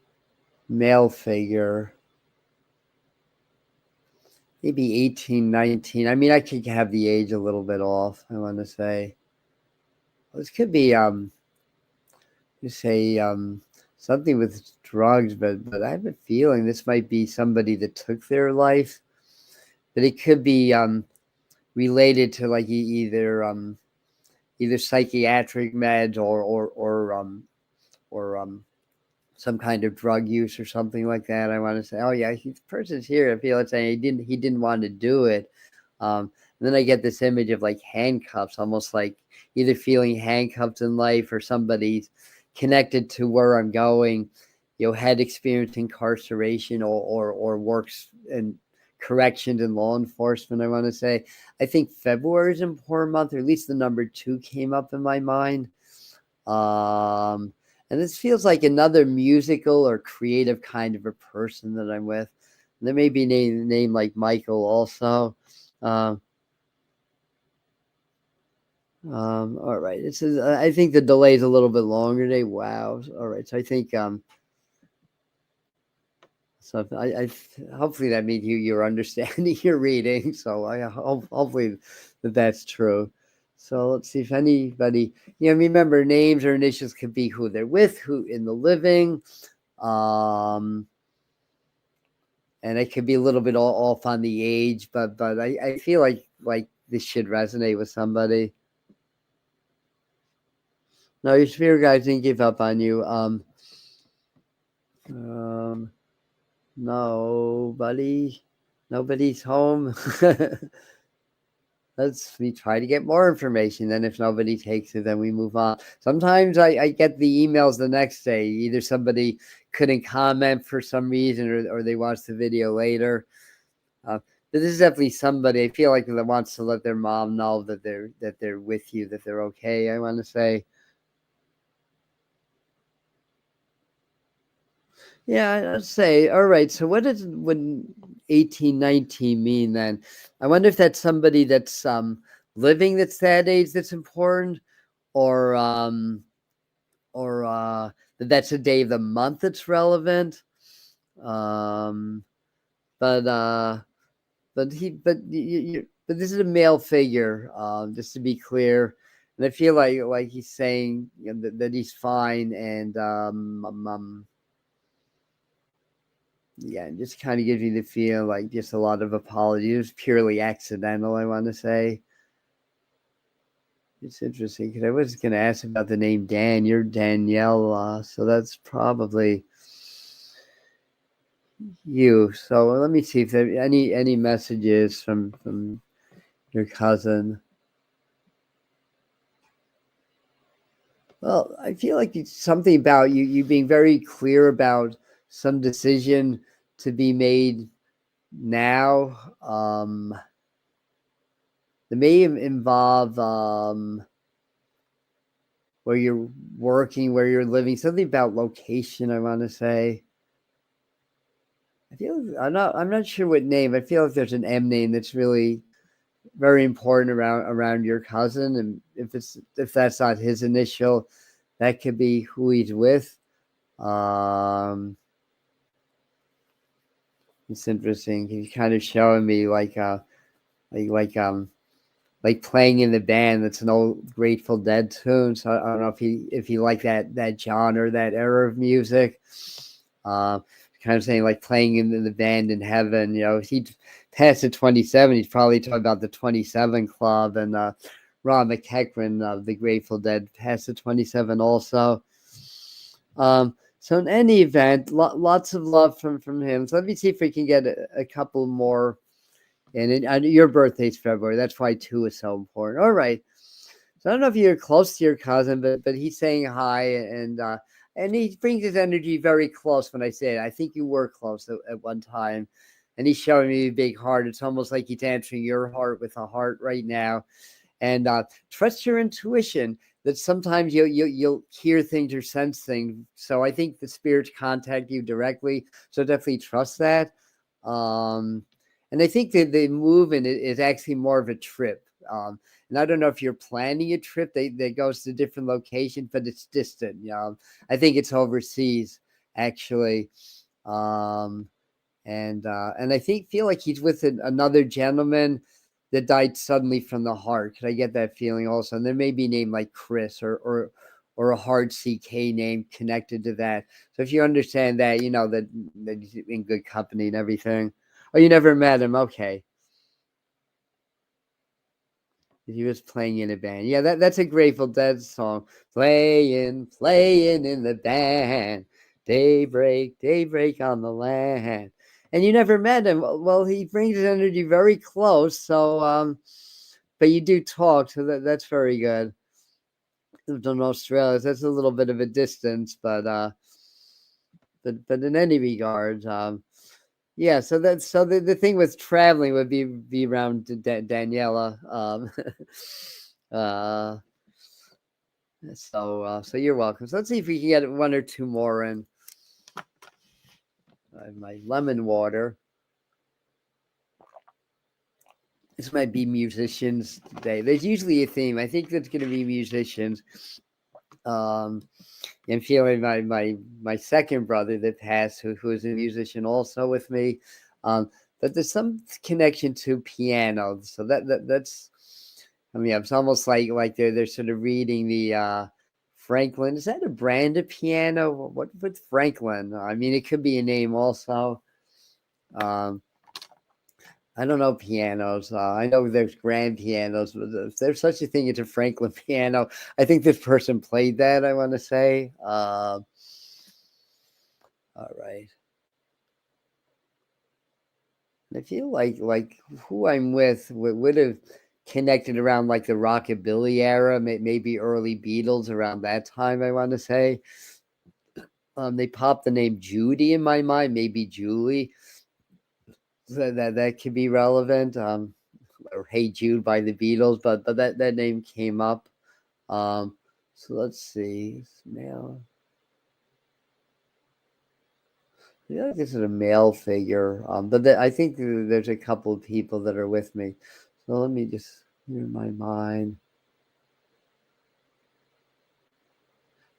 male figure, maybe 18, 19. I mean, I could have the age a little bit off, I want to say. This could be something with drugs, but I have a feeling this might be somebody that took their life. But it could be related to like either psychiatric meds or some kind of drug use or something like that. I want to say, oh yeah, the person's here. I feel it's saying he didn't want to do it. And then I get this image of like handcuffs, almost like either feeling handcuffed in life or somebody's connected to where I'm going, had experienced incarceration or works in corrections and law enforcement. I want to say, I think February is an important month, or at least the number 2 came up in my mind. And this feels like another musical or creative kind of a person that I'm with. There may be a name like Michael also. All right. It says, I think the delay is a little bit longer today. Wow. All right. So I think, so I hopefully that means you're understanding your reading. So I hopefully that's true. So let's see if anybody, remember names or initials could be who they're with, who in the living. And it could be a little bit off on the age, but I feel like this should resonate with somebody. No, your spirit guides didn't give up on you. Nobody's home. We try to get more information. Then if nobody takes it, then we move on. Sometimes I get the emails the next day. Either somebody couldn't comment for some reason or they watch the video later. But this is definitely somebody I feel like that wants to let their mom know that they're with you, that they're okay, I want to say. Yeah, I'd say, all right. So what does 1819 mean then? I wonder if that's somebody that's living that's that age that's important, or that's a day of the month that's relevant. But this is a male figure, just to be clear. And I feel like he's saying that he's fine, and yeah, it just kind of gives you the feel like just a lot of apology. It was purely accidental, I want to say. It's interesting because I was going to ask about the name Dan. You're Danielle, so that's probably you. So let me see if there are any messages from your cousin. Well, I feel like it's something about you being very clear about some decision to be made now. That may involve where you're working, where you're living, something about location, I want to say. I'm not sure what name. I feel like there's an M name that's really very important around your cousin, and if that's not his initial, that could be who he's with. It's interesting. He's kind of showing me like playing in the band. That's an old Grateful Dead tune. So I don't know if he liked that genre, that era of music. Kind of saying like playing in the band in heaven. If he passed the 27, he's probably talking about the 27 Club, and Ron McEachran of the Grateful Dead passed the 27 also. So in any event, lots of love from him. So let me see if we can get a couple more. And your birthday's February. That's why 2 is so important. All right. So I don't know if you're close to your cousin, but he's saying hi, and he brings his energy very close. When I say it, I think you were close at one time, and he's showing me a big heart. It's almost like he's answering your heart with a heart right now. And trust your intuition. That sometimes you'll hear things or sense things. So I think the spirits contact you directly. So definitely trust that. And I think that the movement is actually more of a trip. And I don't know if you're planning a trip that goes to different locations, but it's distant. I think it's overseas actually. And I feel like he's with another gentleman that died suddenly from the heart. Could I get that feeling also? And there may be a name like Chris or a hard CK name connected to that. So if you understand that, you know that he's in good company and everything. Oh, you never met him? Okay. He was playing in a band. Yeah, that's a Grateful Dead song. Playing in the band. Daybreak, daybreak on the land. And you never met him. Well, he brings his energy very close. So, but you do talk, so that's very good. Lived in Australia, so that's a little bit of a distance, but in any regard, yeah. So the thing with traveling would be around Daniela. Uh, so you're welcome. So let's see if we can get one or two more in. I have my lemon water. This might be musicians today. There's usually a theme. I think that's going to be musicians. I'm feeling my second brother that passed, who is a musician also with me. But there's some connection to piano. So that's. I mean, it's almost like they're sort of reading the Franklin. Is that a brand of piano? What with Franklin? I mean, it could be a name also. I don't know pianos. I know there's grand pianos, but if there's such a thing as a Franklin piano, I think this person played that. I want to say. All right. I feel like who I'm with would have connected around like the rockabilly era, maybe early Beatles around that time. I want to say. They popped the name Judy in my mind, maybe Julie. So that could be relevant. Or Hey Jude by the Beatles, but that name came up. So let's see. Male. Yeah, this is a male figure. But I think there's a couple of people that are with me. So let me just clear my mind.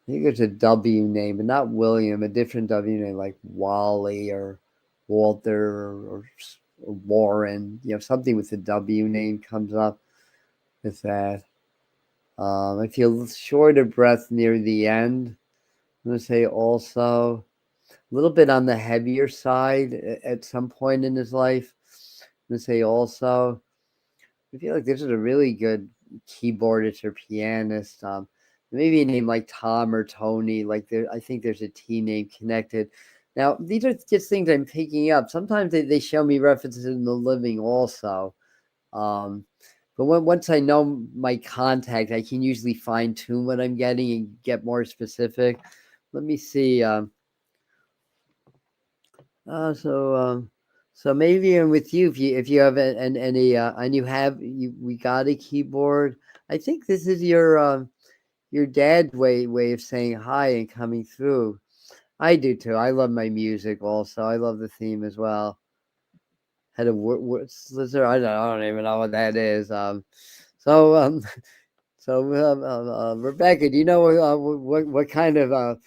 I think there's a W name, but not William, a different W name like Wally or Walter or Warren. Something with the W name comes up with that. I feel short of breath near the end. I'm going to say also a little bit on the heavier side at some point in his life. I'm going to say also, I feel like this is a really good keyboardist or pianist. Maybe a name like Tom or Tony. I think there's a T name connected. Now, these are just things I'm picking up. Sometimes they show me references in the living also. But once I know my contact, I can usually fine tune what I'm getting and get more specific. Let me see. So maybe I'm with you if you have any and we got a keyboard. I think this is your dad's way of saying hi and coming through. I do too. I love my music also. I love the theme as well. Had a slizzard. I don't even know what that is. So Rebecca, do you know what kind of a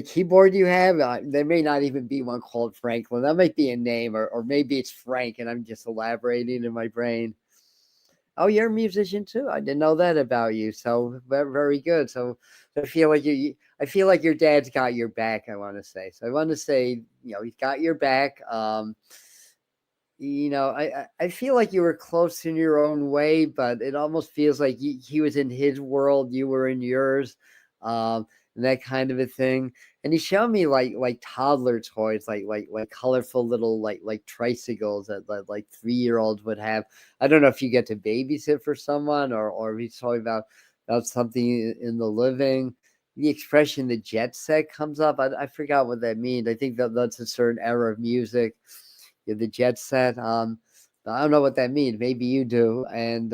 keyboard you have? There may not even be one called Franklin. That might be a name, or maybe it's Frank, and I'm just elaborating in my brain. Oh, you're a musician too. I didn't know that about you. So very good. So I feel like I feel like your dad's got your back. I want to say. So I want to say, he's got your back. I feel like you were close in your own way, but it almost feels like he was in his world, you were in yours. And and that kind of a thing. And he showed me like toddler toys, like colorful little like tricycles that like 3-year-olds would have. I don't know if you get to babysit for someone, or he's talking about something in the living. The expression "the jet set" comes up. I forgot what that means. I think that's a certain era of music. Yeah, the jet set. I don't know what that means. Maybe you do. And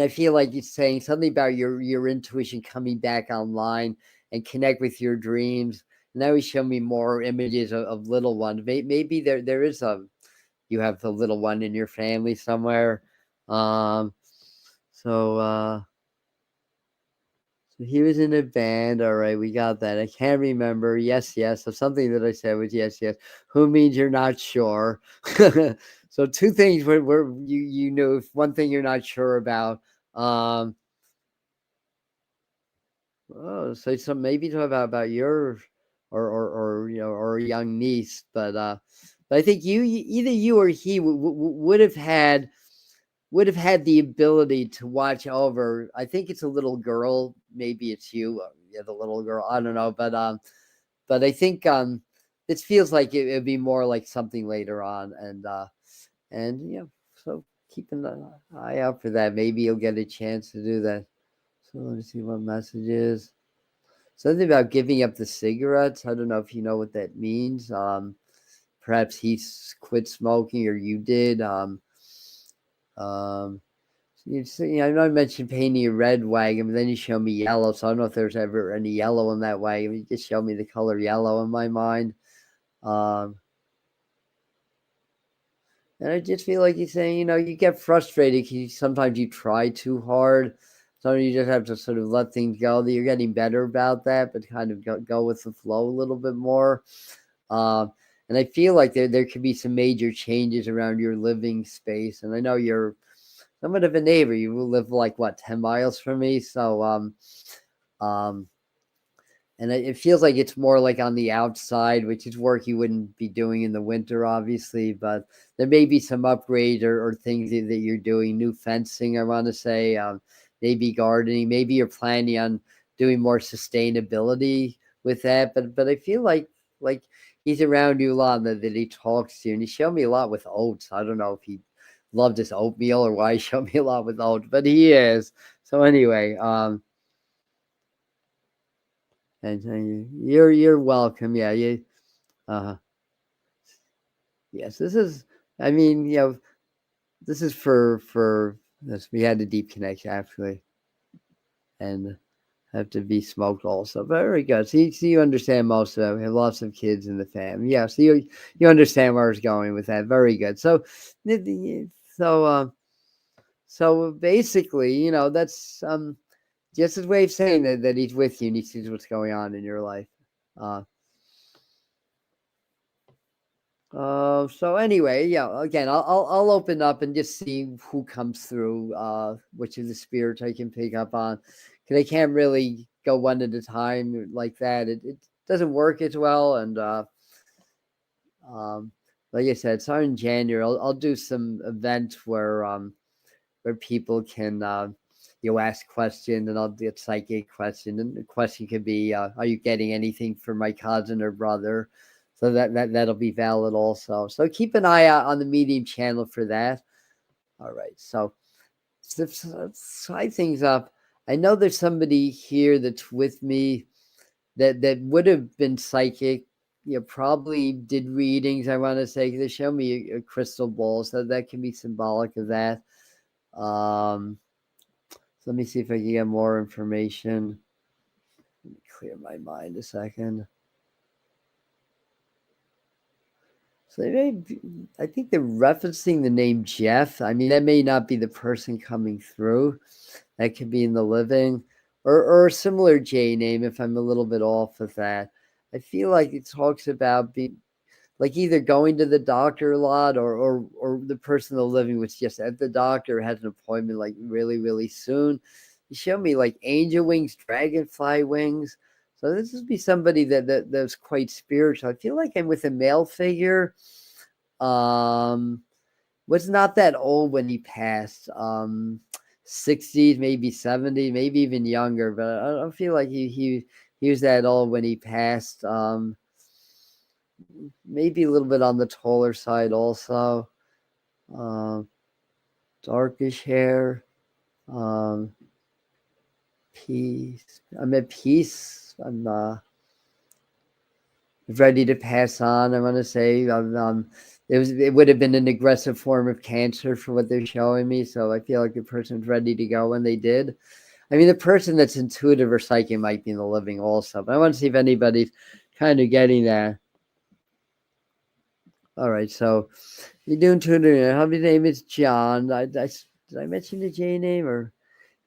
I feel like it's saying something about your intuition coming back online and connect with your dreams. Now he showed me more images of little ones. Maybe there is you have the little one in your family somewhere. Um, so so he was in a band. All right, we got that. I can't remember. Yes, yes. So something that I said was yes, yes. Who means you're not sure? So two things where you know, if one thing you're not sure about. Um, Oh, so some maybe talk about your or or a young niece, but I think either you or he would have had the ability to watch over. I think it's a little girl, maybe it's you, yeah, the little girl. I don't know, but I think it feels like it'd be more like something later on, and so keep an eye out for that. Maybe you'll get a chance to do that. So let me see what messages. Something about giving up the cigarettes. I don't know if you know what that means. Perhaps he quit smoking or you did. Um, you see, I know I mentioned painting a red wagon, but then you show me yellow. So I don't know if there's ever any yellow in that wagon. You just show me the color yellow in my mind. Um, and I just feel like he's saying, you get frustrated because sometimes you try too hard. Sometimes you just have to sort of let things go. That you're getting better about that, but kind of go with the flow a little bit more. Um, and I feel like there could be some major changes around your living space. And I know you're somewhat of a neighbor. You live like what, 10 miles from me. So um, and it feels like it's more like on the outside, which is work you wouldn't be doing in the winter, obviously. But there may be some upgrade or things that you're doing, new fencing, I want to say, maybe gardening. Maybe you're planning on doing more sustainability with that. But I feel like he's around you a lot, that he talks to you. And he showed me a lot with oats. I don't know if he loved his oatmeal or why he showed me a lot with oats, but he is. So anyway, and you're welcome. Yeah, uh yes. This is. I mean, this is for this. We had a deep connection actually, and have to be smoked also. Very good. So you understand most of it. We have lots of kids in the family. Yeah. So you understand where I was going with that. Very good. So so basically, that's just his way of saying that he's with you and he sees what's going on in your life. Uh, so anyway, yeah, again, I'll open up and just see who comes through, which of the spirits I can pick up on, because I can't really go one at a time like that. It doesn't work as well, and um, like I said, so in January I'll do some event where people can ask questions, and I'll get psychic question, and the question could be, are you getting anything for my cousin or brother? So that'll be valid also. So keep an eye out on the Medium channel for that. All right. So let's tie things up. I know there's somebody here that's with me that would have been psychic. Probably did readings. I want to say they show me a crystal ball, so that can be symbolic of that. So let me see if I can get more information. Let me clear my mind a second. So I think they're referencing the name Jeff. I mean, that may not be the person coming through. That could be in the living, or a similar J name if I'm a little bit off of that. I feel like it talks about being like either going to the doctor a lot, or the person in the living was just at the doctor, has an appointment like really, really soon. You show me like angel wings, dragonfly wings. So this would be somebody that's quite spiritual. I feel like I'm with a male figure. Um, was not that old when he passed. 60s, maybe 70, maybe even younger. But I don't feel like he was that old when he passed. Maybe a little bit on the taller side also. Um, Darkish hair. Um, Peace. I'm at peace. I'm ready to pass on. I want to say it would have been an aggressive form of cancer for what they're showing me. So I feel like the person's ready to go when they did. I mean, the person that's intuitive or psychic might be in the living also, but I want to see if anybody's kind of getting that. All right, so you're doing intuitive. How many name is John? Did I mention the J name? Or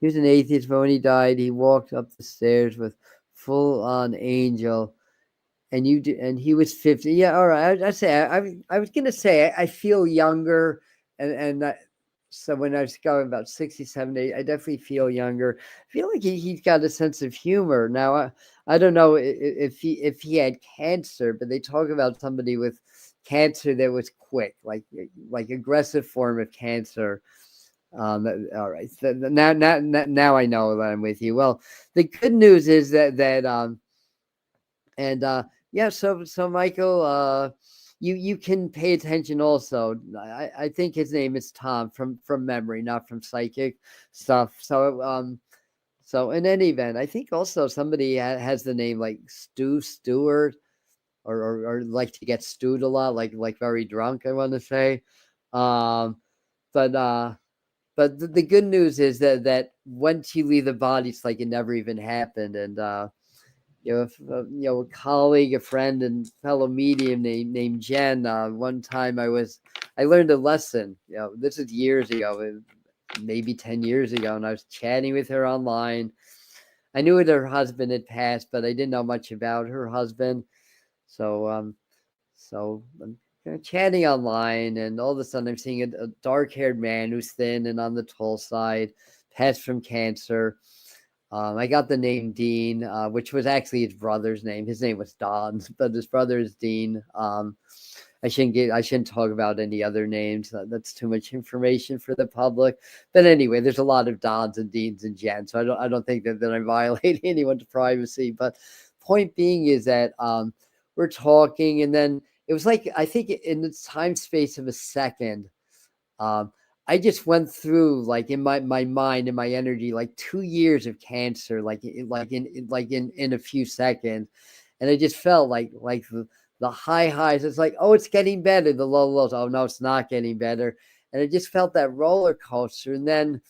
he was an atheist, but when he died, he walked up the stairs with full on angel. And you do, and he was 50. Yeah, all right. I say I was gonna say I feel younger, and so when I was going about 60, 70, I definitely feel younger. I feel like he's got a sense of humor. Now I don't know if he had cancer, but they talk about somebody with cancer that was quick, like aggressive form of cancer. All right. So now I know that I'm with you. Well, the good news is that and yeah, so Michael, you can pay attention also. I think his name is Tom from memory, not from psychic stuff. So in any event, I think also somebody has the name like Stewart, or like to get stewed a lot, like very drunk, I want to say. Um, but the good news is that once you leave the body, it's like it never even happened. And a colleague, a friend, and fellow medium named Jen. One time I learned a lesson. This is years ago, maybe 10 years ago, and I was chatting with her online. I knew that her husband had passed, but I didn't know much about her husband. So I'm chatting online, and all of a sudden I'm seeing a dark-haired man who's thin and on the tall side, passed from cancer. I got the name Dean, which was actually his brother's name. His name was Don, but his brother is Dean. I shouldn't talk about any other names. That's too much information for the public. But anyway, there's a lot of Dons and Deans and Jens, so I don't think that I'm violating anyone's privacy. But point being is that we're talking, and then it was like, I think in the time space of a second, um, I just went through, like, in my mind and my energy, like 2 years of cancer, in a few seconds, and I just felt like the high highs. It's like, oh, it's getting better. The low lows. Oh no, it's not getting better. And I just felt that roller coaster. And then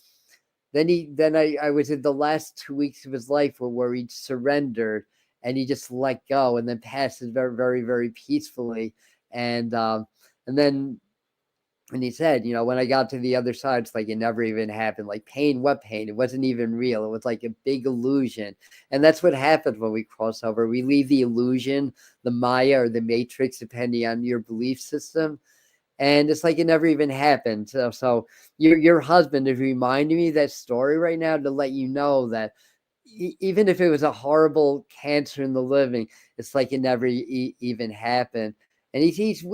I was in the last 2 weeks of his life where he surrendered and he just let go and then passes very, very, very peacefully. And then, and he said, when I got to the other side, it's like it never even happened. Like pain, what pain? It wasn't even real. It was like a big illusion. And that's what happens when we cross over. We leave the illusion, the Maya or the Matrix, depending on your belief system. And it's like it never even happened. So your husband is reminding me of that story right now to let you know that even if it was a horrible cancer in the living, it's like it never even happened. And he's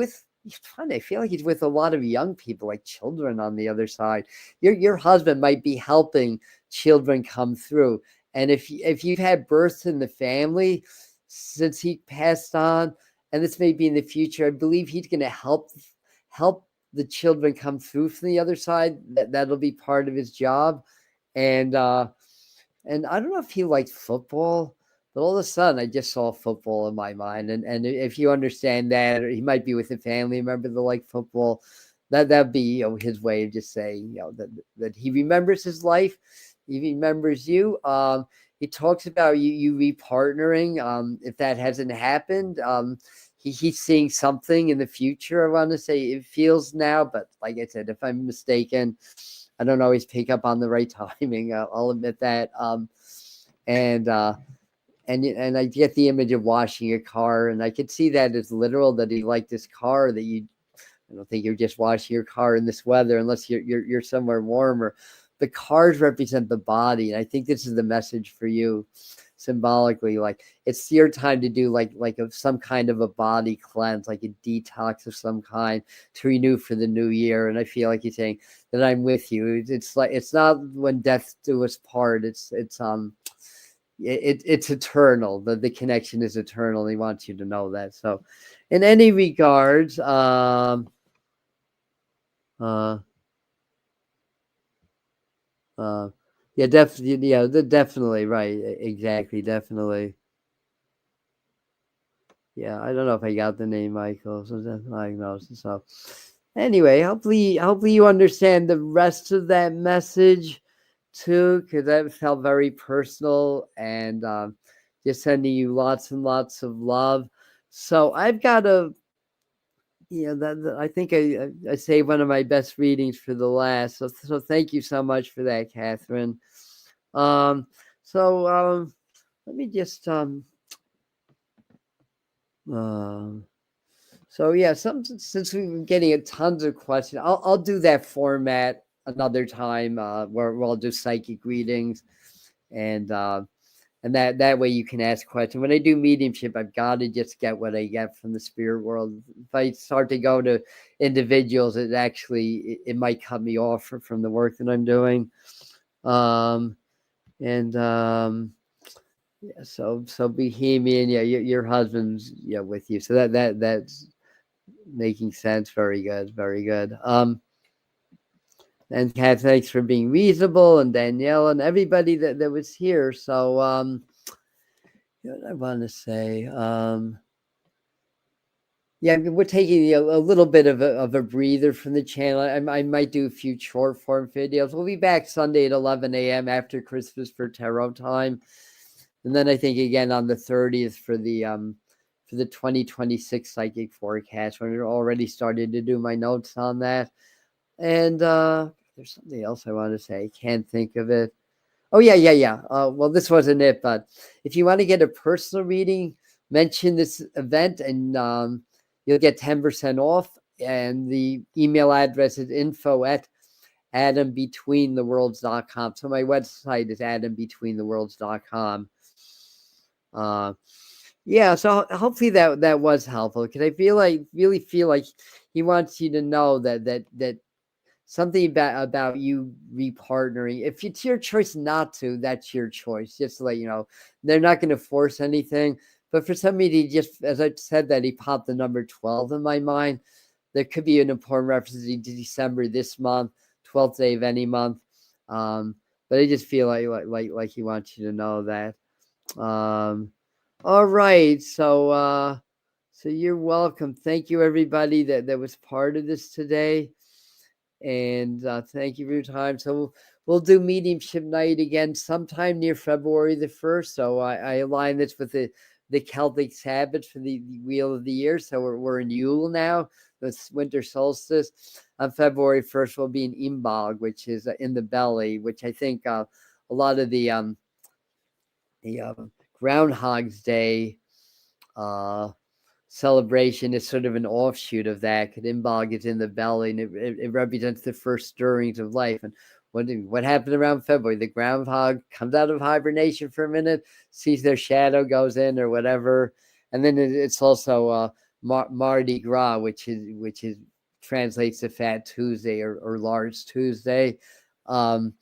funny. I feel like he's with a lot of young people, like children on the other side. Your husband might be helping children come through. And if you've had births in the family since he passed on, and this may be in the future, I believe he's going to help the children come through from the other side. That'll be part of his job. And I don't know if he liked football, but all of a sudden I just saw football in my mind. And if you understand that, or he might be with a family member that like football, that'd be his way of just saying that he remembers his life, he remembers you. He talks about you repartnering. If that hasn't happened, he's seeing something in the future. I want to say it feels now, but like I said, if I'm mistaken, I don't always pick up on the right timing. I'll admit that. And I get the image of washing your car, and I could see that as literal, that he liked this car, that I don't think you're just washing your car in this weather unless you're somewhere warmer. The cars represent the body, and I think this is the message for you. symbolically, like it's your time to do some kind of a body cleanse, like a detox of some kind to renew for the new year. And I feel like you're saying that I'm with you. It's like, it's not when death do us part. It's eternal. The connection is eternal. He wants you to know that. So in any regards, yeah, definitely. Yeah, definitely. Right. Exactly. Definitely. Yeah. I don't know if I got the name, Michael. So that's diagnosis. So anyway, hopefully you understand the rest of that message too, because that felt very personal, and just sending you lots and lots of love. So I've got a, I think I saved one of my best readings for the last. So thank you so much for that, Catherine. Um, so let me just so yeah, since we've been getting a tons of questions, I'll do that format another time, where I'll do psychic readings, and that way you can ask questions. When I do mediumship, I've got to just get what I get from the spirit world. If I start to go to individuals, it might cut me off from the work that I'm doing. Yeah, so Bohemian, yeah, your husband's with you, so that's making sense. Very good, very good. And Kat, thanks for being reasonable, and Danielle and everybody that was here. So what I want to say, yeah, we're taking a little bit of a breather from the channel. I might do a few short form videos. We'll be back Sunday at 11 a.m. after Christmas for tarot time. And then I think again on the 30th for the 2026 psychic forecast, when we're already started to do my notes on that. And there's something else I want to say. I can't think of it. Oh, yeah. Well, this wasn't it, but if you want to get a personal reading, mention this event, and you'll get 10% off. And the email address is info@atombetweentheworlds.com. So my website is atombetweentheworlds.com. Yeah, so hopefully that was helpful, because I really feel like he wants you to know that something about you repartnering. If it's your choice not to, that's your choice. Just to let you know, they're not going to force anything. But for somebody, just as I said, that he popped the number 12 in my mind, there could be an important reference to December this month, 12th day of any month. But I just feel like he wants you to know that. All right, so you're welcome. Thank you, everybody that was part of this today, and thank you for your time. So we'll do mediumship night again sometime near February the 1st. So I align this with the Celtic Sabbath for the wheel of the year. So we're in Yule now. It's winter solstice. On February 1st, we'll be in Imbolg, which is in the belly, which I think a lot of the Groundhog's Day celebration is sort of an offshoot of that, because Imbolg is in the belly, and it represents the first stirrings of life. And what happened around February? The groundhog comes out of hibernation for a minute, sees their shadow, goes in or whatever, and then it's also Mardi Gras, which is translates to Fat Tuesday or Large Tuesday, and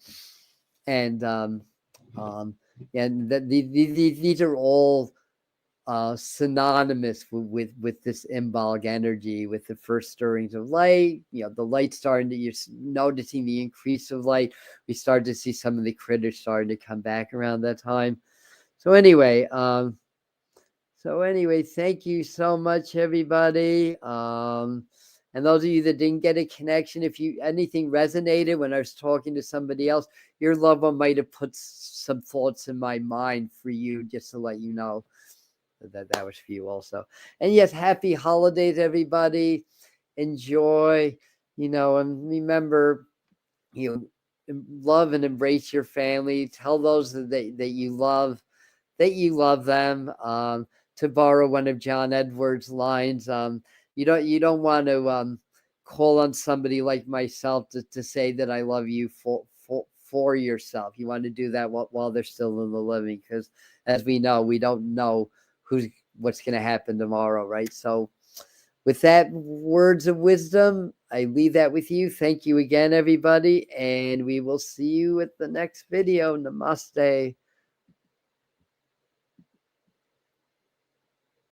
these are all synonymous with this Imbolg energy, with the first stirrings of light. The light starting to, you're noticing the increase of light. We start to see some of the critters starting to come back around that time. So anyway, thank you so much, everybody. And those of you that didn't get a connection, if anything resonated when I was talking to somebody else, your loved one might have put some thoughts in my mind for you, just to let you know that was for you also. And yes, happy holidays, everybody. Enjoy, and remember, love and embrace your family. Tell those that you love them. To borrow one of John Edwards' lines, you don't want to call on somebody like myself to say that I love you for yourself. You want to do that while they're still in the living, because as we know, we don't know what's going to happen tomorrow, right? So with that words of wisdom, I leave that with you. Thank you again, everybody, and we will see you at the next video. Namaste.